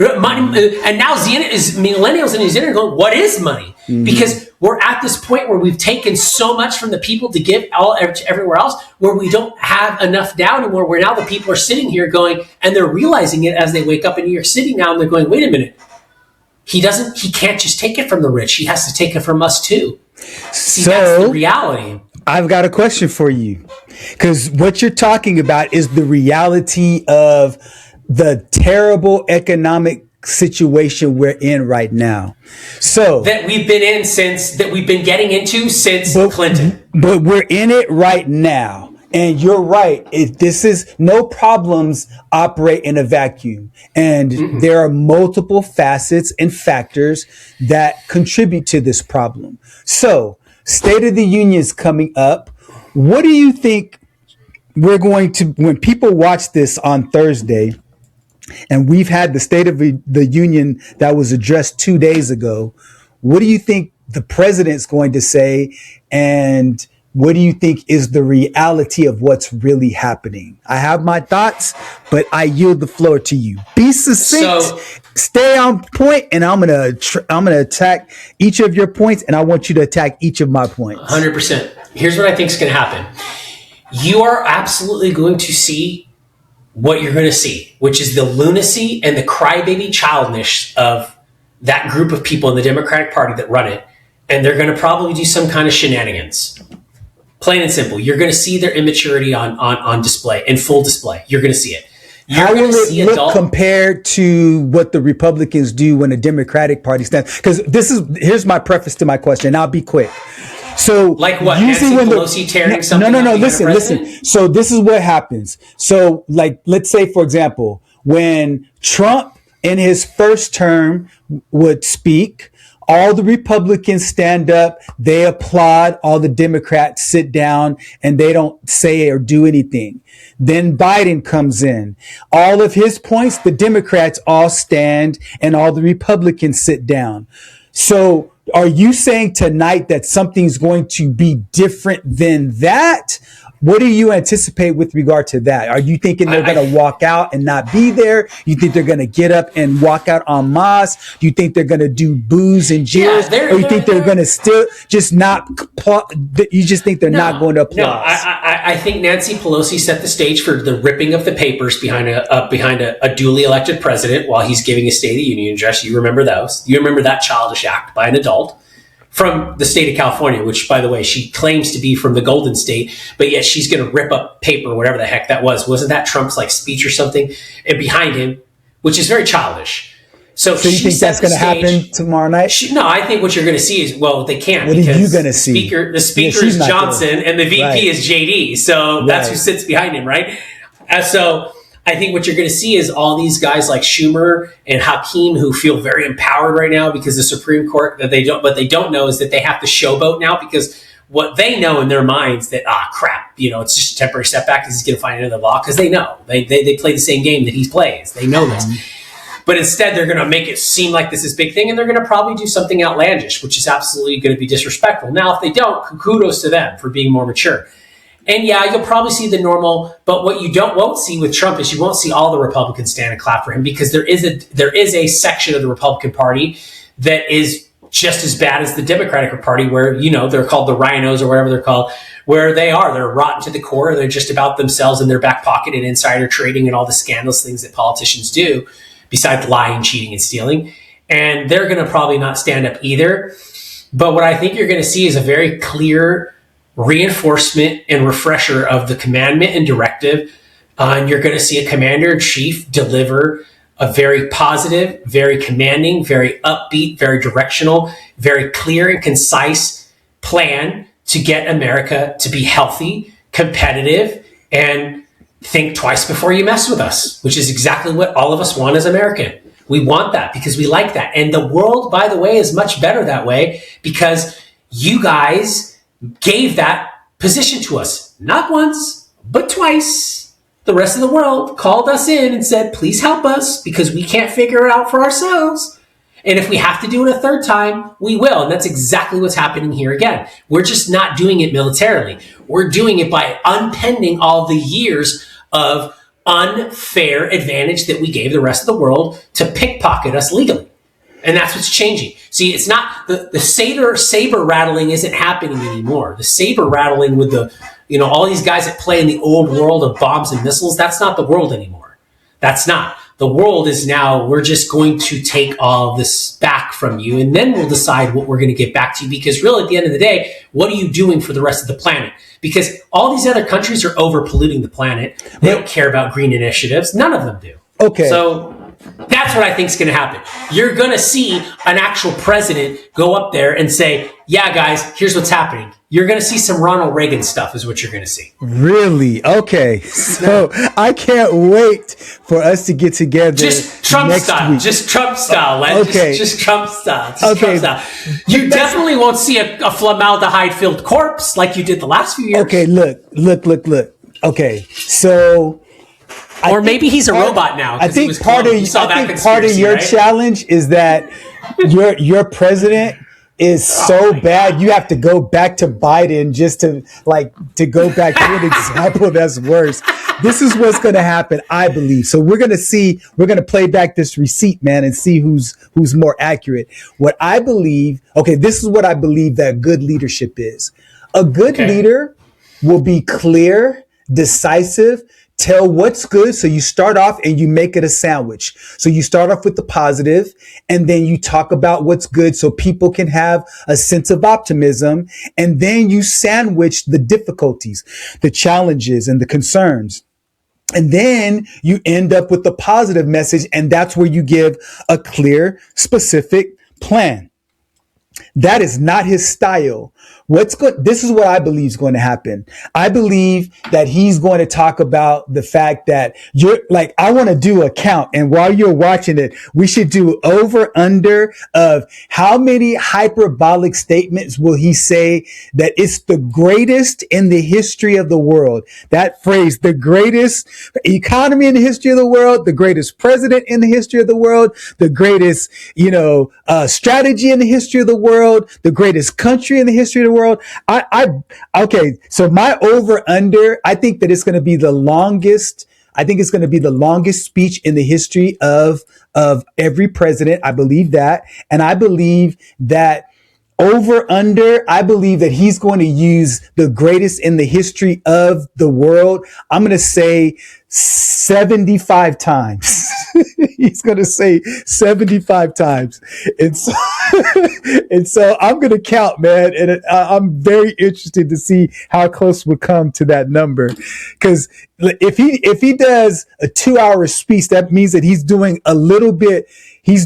And now millennials and Xennials are going, what is money? Mm-hmm. Because we're at this point where we've taken so much from the people to give everywhere else, where we don't have enough now anymore, where now the people are sitting here going, and they're realizing it as they wake up in New York City now, and they're going, wait a minute. He can't just take it from the rich. He has to take it from us too. See, that's the reality. I've got a question for you, because what you're talking about is the reality of the terrible economic situation we're in right now. So that we've been getting into since Clinton. But we're in it right now. And you're right. This is no problems operate in a vacuum. And there are multiple facets and factors that contribute to this problem. So State of the Union is coming up. What do you think we're going to, when people watch this on Thursday, and we've had the State of the Union that was addressed 2 days ago, what do you think the president's going to say? And what do you think is the reality of what's really happening? I have my thoughts, but I yield the floor to you. Be succinct, stay on point, and I'm gonna attack each of your points, and I want you to attack each of my points. 100%. Here's what I think is going to happen. You are absolutely going to see what you're going to see, which is the lunacy and the crybaby childishness of that group of people in the Democratic Party that run it, and they're going to probably do some kind of shenanigans. Plain and simple. You're going to see their immaturity on display, in full display. You're going to see it. How will it look compared to what the Republicans do when the Democratic Party stands? Because here's my preface to my question, and I'll be quick. So, like what? Nancy Pelosi tearing something? No. Listen. So this is what happens. So, like, let's say, for example, when Trump in his first term would speak, all the Republicans stand up, they applaud, all the Democrats sit down and they don't say or do anything. Then Biden comes in. All of his points, the Democrats all stand and all the Republicans sit down. So are you saying tonight that something's going to be different than that? What do you anticipate with regard to that? Are you thinking they're going to walk out and not be there? You think they're going to get up and walk out en masse? Do you think they're going to do boos and jeers? Or you think they're going to still just not, you just think they're not going to applaud? No, I think Nancy Pelosi set the stage for the ripping of the papers behind a duly elected president while he's giving a State of the Union address. You remember those? You remember that childish act by an adult from the state of California, which, by the way, she claims to be from the Golden State, but yet she's going to rip up paper, whatever the heck that was. Wasn't that Trump's speech or something? And behind him, which is very childish. So you think that's going to happen tomorrow night? No, I think what you're going to see is, well, they can't. What are you going to see? The speaker is Johnson and the VP is JD. So that's who sits behind him, right? So I think what you're going to see is all these guys like Schumer and Hakeem who feel very empowered right now because the Supreme Court, what they don't know is that they have to showboat now, because what they know in their minds that, crap, it's just a temporary setback because he's going to find another law, because they know. They play the same game that he plays. They know this. But instead, they're going to make it seem like this is big thing, and they're going to probably do something outlandish, which is absolutely going to be disrespectful. Now, if they don't, kudos to them for being more mature. And yeah, you'll probably see the normal, but what you won't see with Trump is you won't see all the Republicans stand and clap for him, because there is a section of the Republican Party that is just as bad as the Democratic Party, where, they're called the rhinos or whatever they're called, where they're rotten to the core. They're just about themselves and their back pocket and insider trading and all the scandalous things that politicians do, besides lying, cheating, and stealing. And they're going to probably not stand up either. But what I think you're going to see is a very clear reinforcement and refresher of the commandment and directive. And you're going to see a commander-in-chief deliver a very positive, very commanding, very upbeat, very directional, very clear and concise plan to get America to be healthy, competitive, and think twice before you mess with us, which is exactly what all of us want as American. We want that because we like that. And the world, by the way, is much better that way, because you guys gave that position to us, not once, but twice. The rest of the world called us in and said, please help us, because we can't figure it out for ourselves. And if we have to do it a third time, we will. And that's exactly what's happening here again. We're just not doing it militarily. We're doing it by unpending all the years of unfair advantage that we gave the rest of the world to pickpocket us legally. And that's what's changing. See, it's not the saber rattling isn't happening anymore. The saber rattling with all these guys that play in the old world of bombs and missiles, that's not the world anymore. That's not. the world is now, we're just going to take all of this back from you, and then we'll decide what we're going to get back to you. Because really, at the end of the day, what are you doing for the rest of the planet? Because all these other countries are over polluting the planet. They don't care about green initiatives. None of them do. Okay. So that's what I think is going to happen. You're going to see an actual president go up there and say, yeah, guys, here's what's happening. You're going to see some Ronald Reagan stuff is what you're going to see. Really? Okay. So I can't wait for us to get together. Just Trump next style. week. Just Trump style. Okay. Just Trump style. Okay. Trump style. You definitely won't see a formaldehyde-filled corpse like you did the last few years. Okay, look. Okay, so... Or maybe he's a robot now. I think part of your right? challenge is that your president is so bad. You have to go back to Biden just to go back to an example that's worse. This is what's going to happen, I believe. So we're going to play back this receipt, man, and see who's more accurate. What I believe, this is what I believe that good leadership is. A good leader will be clear, decisive, tell what's good. So you start off and you make it a sandwich. So you start off with the positive and then you talk about what's good so people can have a sense of optimism. And then you sandwich the difficulties, the challenges and the concerns. And then you end up with the positive message. And that's where you give a clear, specific plan. That is not his style. This is what I believe is going to happen. I believe that he's going to talk about the fact that I want to do a count. And while you're watching it, we should do over under of how many hyperbolic statements will he say that it's the greatest in the history of the world. That phrase, the greatest economy in the history of the world, the greatest president in the history of the world, the greatest, strategy in the history of the world, the greatest country in the history of the world. So my over under, I think that it's going to be the longest. I think it's going to be the longest speech in the history of every president. I believe that. And I believe that over under, I believe that he's going to use the greatest in the history of the world. I'm going to say 75 times. He's going to say 75 times. And so I'm going to count, man. And I'm very interested to see how close we come to that number. Because if he does a 2-hour speech, that means that he's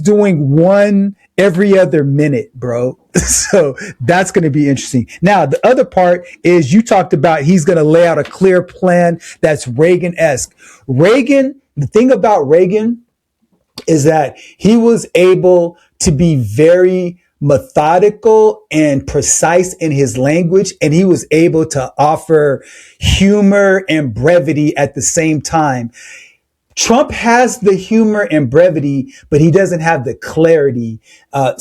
doing one every other minute, bro. So that's going to be interesting. Now, the other part is you talked about he's going to lay out a clear plan that's Reagan-esque. The thing about Reagan is that he was able to be very methodical and precise in his language, and he was able to offer humor and brevity at the same time. Trump has the humor and brevity, but he doesn't have the clarity. I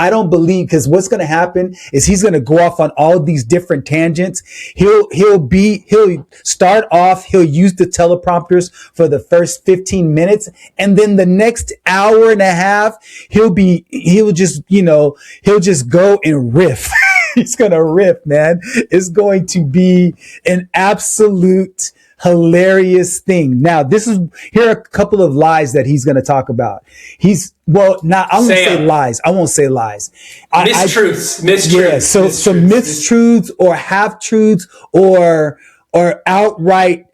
don't believe, because what's going to happen is he's going to go off on all these different tangents. He'll start off, he'll use the teleprompters for the first 15 minutes. And then the next hour and a half, he'll just go and riff. He's going to riff, man. It's going to be an absolute hilarious thing. Now, here are a couple of lies that he's going to talk about. I won't say lies. Mistruths. Yeah. So mistruths or half truths or outright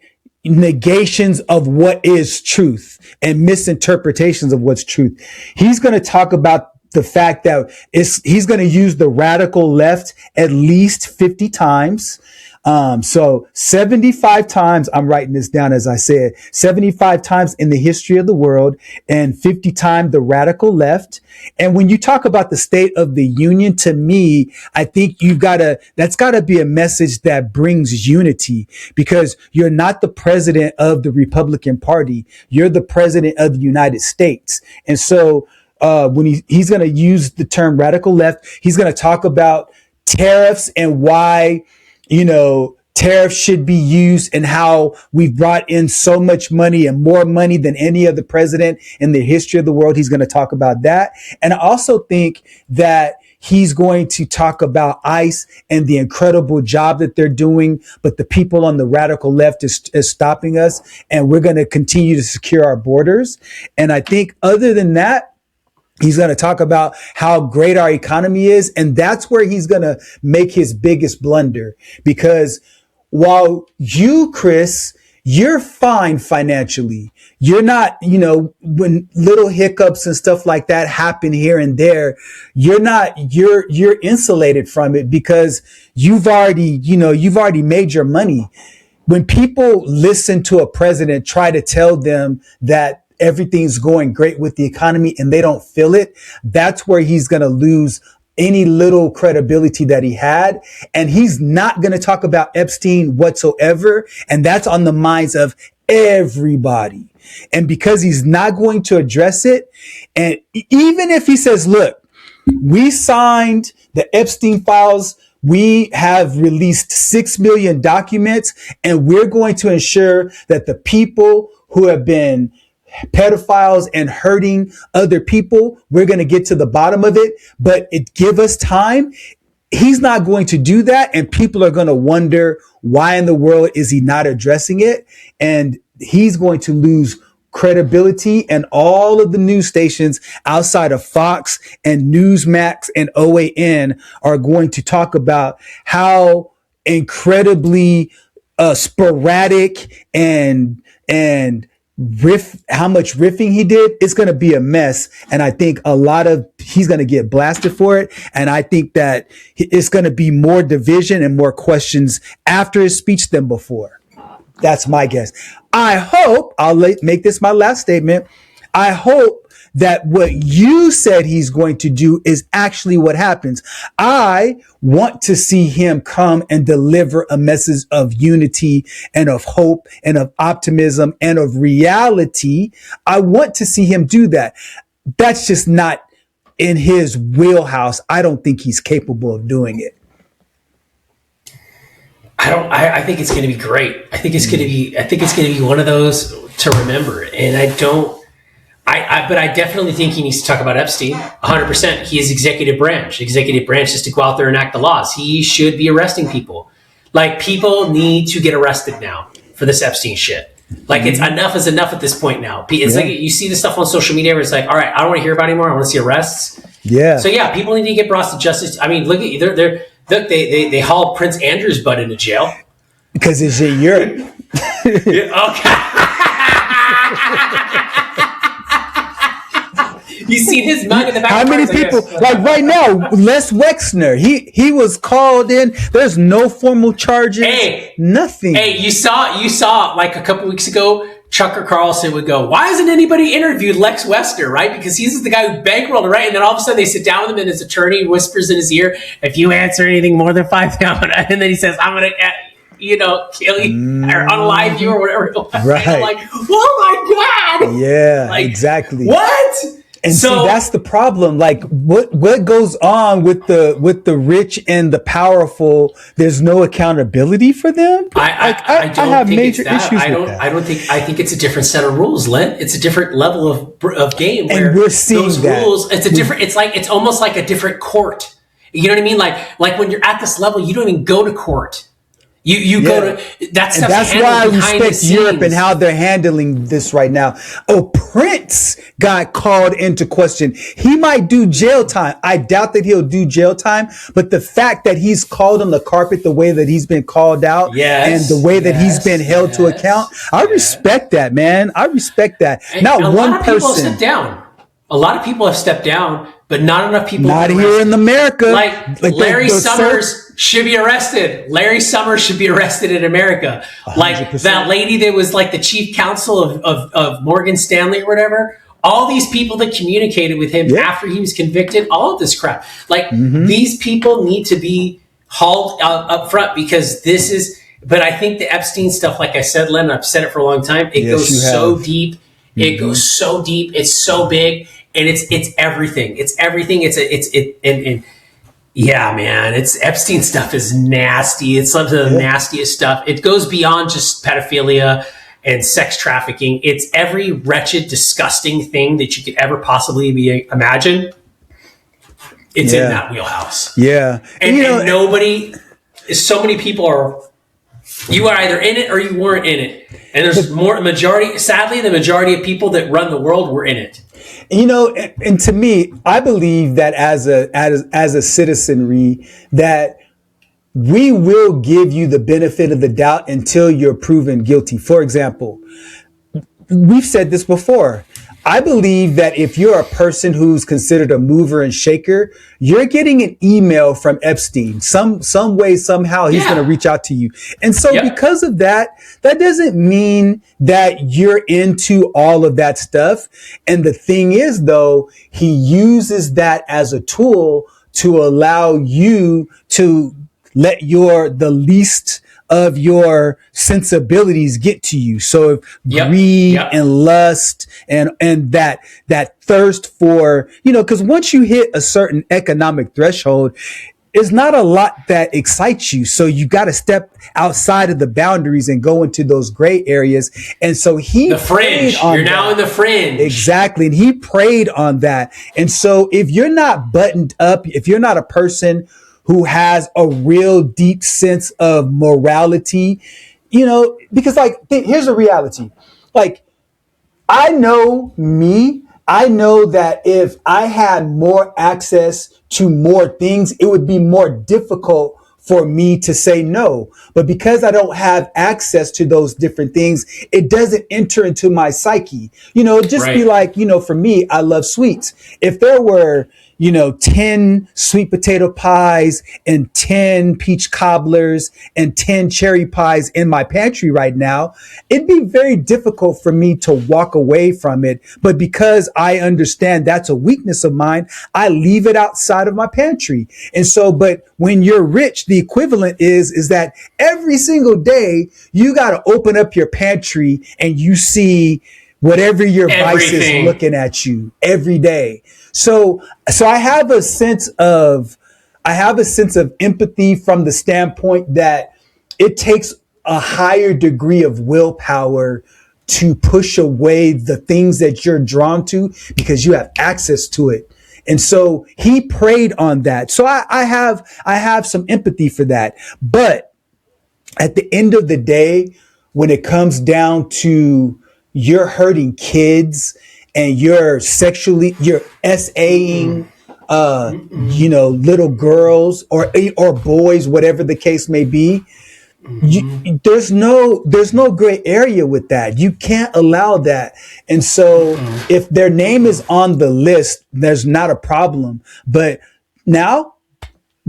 negations of what is truth and misinterpretations of what's truth. He's going to talk about the fact that he's going to use the radical left at least 50 times. So 75 times, I'm writing this down as I said, 75 times in the history of the world and 50 times the radical left. And when you talk about the State of the Union, to me, I think that's gotta be a message that brings unity, because you're not the president of the Republican Party. You're the president of the United States. And so, when he's going to use the term radical left, he's going to talk about tariffs and why, tariffs should be used and how we've brought in so much money and more money than any other president in the history of the world. He's going to talk about that. And I also think that He's going to talk about ICE and the incredible job that they're doing, but the people on the radical left is stopping us, and we're going to continue to secure our borders. And I think other than that, he's going to talk about how great our economy is. And that's where he's going to make his biggest blunder, because while you, Chris, you're fine financially. You're not, when little hiccups and stuff like that happen here and there, you're insulated from it because you've already made your money. When people listen to a president try to tell them that everything's going great with the economy and they don't feel it, that's where he's going to lose any little credibility that he had. And he's not going to talk about Epstein whatsoever. And that's on the minds of everybody. And because he's not going to address it, and even if he says, look, we signed the Epstein files, we have released 6 million documents, and we're going to ensure that the people who have been pedophiles and hurting other people, we're going to get to the bottom of it, but give us time. He's not going to do that. And people are going to wonder, why in the world is he not addressing it? And he's going to lose credibility, and all of the news stations outside of Fox and Newsmax and OAN are going to talk about how incredibly sporadic and how much riffing he did. It's going to be a mess. And I think he's going to get blasted for it. And I think that it's going to be more division and more questions after his speech than before. That's my guess. I hope, make this my last statement. I hope that what you said he's going to do is actually what happens. I want to see him come and deliver a message of unity and of hope and of optimism and of reality. I want to see him do that. That's just not in his wheelhouse. I don't think he's capable of doing it. I think it's going to be great. I think it's going to be one of those to remember. And but I definitely think he needs to talk about Epstein 100%. He is executive branch. Executive branch is to go out there and enact the laws. He should be arresting people. Like, people need to get arrested now for this Epstein shit. Like, it's enough is enough at this point now. It's like, you see this stuff on social media where it's like, all right, I don't want to hear about it anymore. I want to see arrests. Yeah. So yeah, people need to get brought to justice. I mean, look at they hauled Prince Andrew's butt into jail because it's in Europe. Okay. You seen his mug in the back? How many people? Like right now, Les Wexner. He was called in. There's no formal charges. Nothing. Hey, you saw like a couple weeks ago, Tucker Carlson would go, "Why hasn't anybody interviewed Lex Wexner?" Right? Because he's the guy who bankrolled it, right? And then all of a sudden they sit down with him, and his attorney whispers in his ear, "If you answer anything more than $5,000," and then he says, "I'm gonna." Kill you or unalive you or whatever. Right. And I'm like, oh my God. Yeah, like, exactly. What? And so, see, that's the problem. Like, what goes on with the rich and the powerful? There's no accountability for them. I have major issues with that. I think it's a different set of rules, Len. It's a different level of game. Where and we're seeing those that. rules. It's a different. It's almost like a different court. You know what I mean? Like when you're at this level, you don't even go to court. You go to that's why I respect Europe and how they're handling this right now. Oh, Prince got called into question. He might do jail time. I doubt that he'll do jail time, but the fact that he's called on the carpet the way that he's been called out and the way that he's been held to account, I respect that, man. I respect that. And not a one lot of person. People have stepped down. A lot of people have stepped down, but not enough people. Not here in America. Like Larry Summers should be arrested. Larry Summers should be arrested in America. 100%. Like that lady that was like the chief counsel of Morgan Stanley or whatever. All these people that communicated with him after he was convicted, all of this crap. Like these people need to be hauled up front because this is. But I think the Epstein stuff, like I said, Len, I've said it for a long time. It goes so deep. It goes so deep. It's so big. And it's everything. It's everything. And yeah, man, it's Epstein stuff is nasty. It's some of the nastiest stuff. It goes beyond just pedophilia and sex trafficking. It's every wretched, disgusting thing that you could ever possibly imagine. it's in that wheelhouse. Yeah. And, and nobody, so many people are, you are either in it or you weren't in it. And there's sadly, the majority of people that run the world were in it. And to me, I believe that as a citizenry, that we will give you the benefit of the doubt until you're proven guilty. For example, we've said this before. I believe that if you're a person who's considered a mover and shaker, you're getting an email from Epstein. Some way, somehow he's going to reach out to you. And so because of that, that doesn't mean that you're into all of that stuff. And the thing is, though, he uses that as a tool to allow you to let the least of your sensibilities get to you. So if greed and lust and that thirst for, because once you hit a certain economic threshold, it's not a lot that excites you. So you got to step outside of the boundaries and go into those gray areas. And so the fringe. You're now in the fringe. Exactly. And he preyed on that. And so if you're not buttoned up, if you're not a person who has a real deep sense of morality, because here's the reality. I know that if I had more access to more things, it would be more difficult for me to say no. But because I don't have access to those different things, it doesn't enter into my psyche. Be like, for me, I love sweets. If there were, 10 sweet potato pies and 10 peach cobblers and 10 cherry pies in my pantry right now, it'd be very difficult for me to walk away from it. But because I understand that's a weakness of mine, I leave it outside of my pantry. And so, but when you're rich, the equivalent is that every single day you got to open up your pantry and you see whatever your vice is looking at you every day. So I have a sense of empathy from the standpoint that it takes a higher degree of willpower to push away the things that you're drawn to because you have access to it. And so he preyed on that. So I have some empathy for that. But at the end of the day, when it comes down to you're hurting kids and you're SAing, little girls or boys, whatever the case may be, there's no gray area with that. You can't allow that. And so if their name is on the list, there's not a problem. But now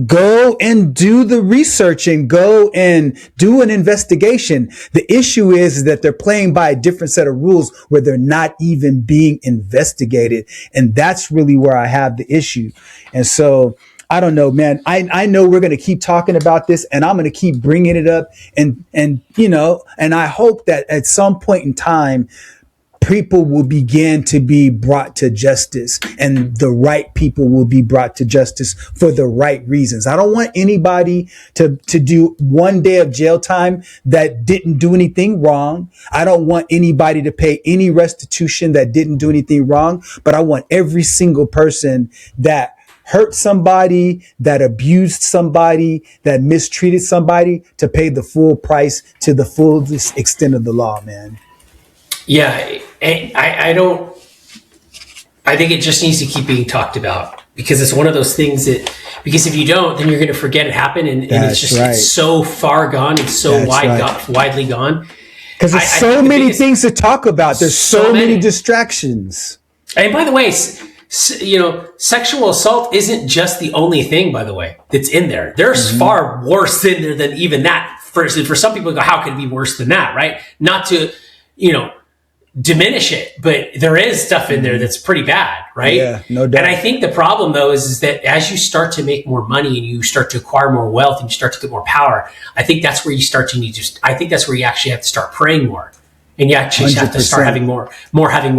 go and do the research and go and do an investigation. The issue is that they're playing by a different set of rules where they're not even being investigated. And that's really where I have the issue. And so I don't know, man. I know we're going to keep talking about this and I'm going to keep bringing it up. And I hope that at some point in time, people will begin to be brought to justice and the right people will be brought to justice for the right reasons. I don't want anybody to do one day of jail time that didn't do anything wrong. I don't want anybody to pay any restitution that didn't do anything wrong, but I want every single person that hurt somebody, that abused somebody, that mistreated somebody to pay the full price to the fullest extent of the law, man. Yeah, I think it just needs to keep being talked about because it's one of those things because if you don't, then you're going to forget it happened and it's just it's so far gone and so widely gone. Because there's so many things to talk about. There's so many distractions. And by the way, sexual assault isn't just the only thing, by the way, that's in there. There's far worse in there than even that. For some people go, how could it be worse than that, right? Not to, diminish it, but there is stuff in there that's pretty bad, right? Yeah, no doubt. And I think the problem though is that as you start to make more money and you start to acquire more wealth and you start to get more power, I think that's where you start to I think that's where you actually have to start praying more. And you actually 100%. Have to start having more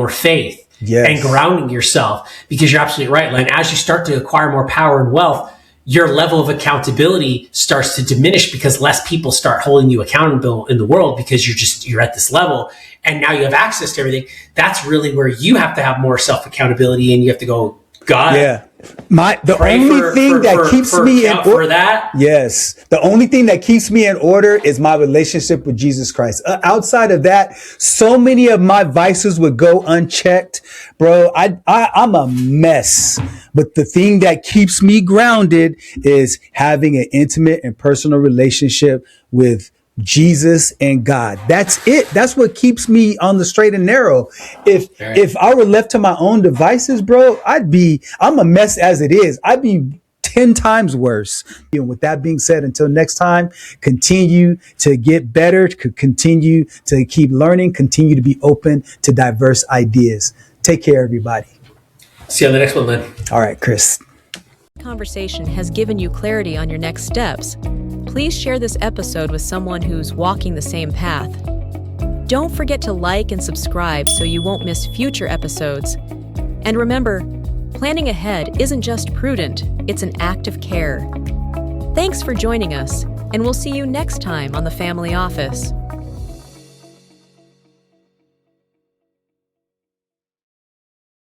faith and grounding yourself because you're absolutely right, Len. As you start to acquire more power and wealth, your level of accountability starts to diminish because less people start holding you accountable in the world because you're at this level and now you have access to everything. That's really where you have to have more self-accountability and you have to go, God, The Pray only thing that keeps me in for that. Yes. The only thing that keeps me in order is my relationship with Jesus Christ. Outside of that, so many of my vices would go unchecked. Bro, I'm a mess. But the thing that keeps me grounded is having an intimate and personal relationship with Jesus and God. That's it. That's what keeps me on the straight and narrow. If I were left to my own devices, bro, I'm a mess as it is. I'd be 10 times worse. And with that being said, until next time, continue to get better, continue to keep learning, continue to be open to diverse ideas. Take care, everybody. See you on the next one, Lynn. All right, Chris. Conversation has given you clarity on your next steps. Please share this episode with someone who's walking the same path. Don't forget to like and subscribe so you won't miss future episodes. And remember, planning ahead isn't just prudent, it's an act of care. Thanks for joining us, and we'll see you next time on The Family Office.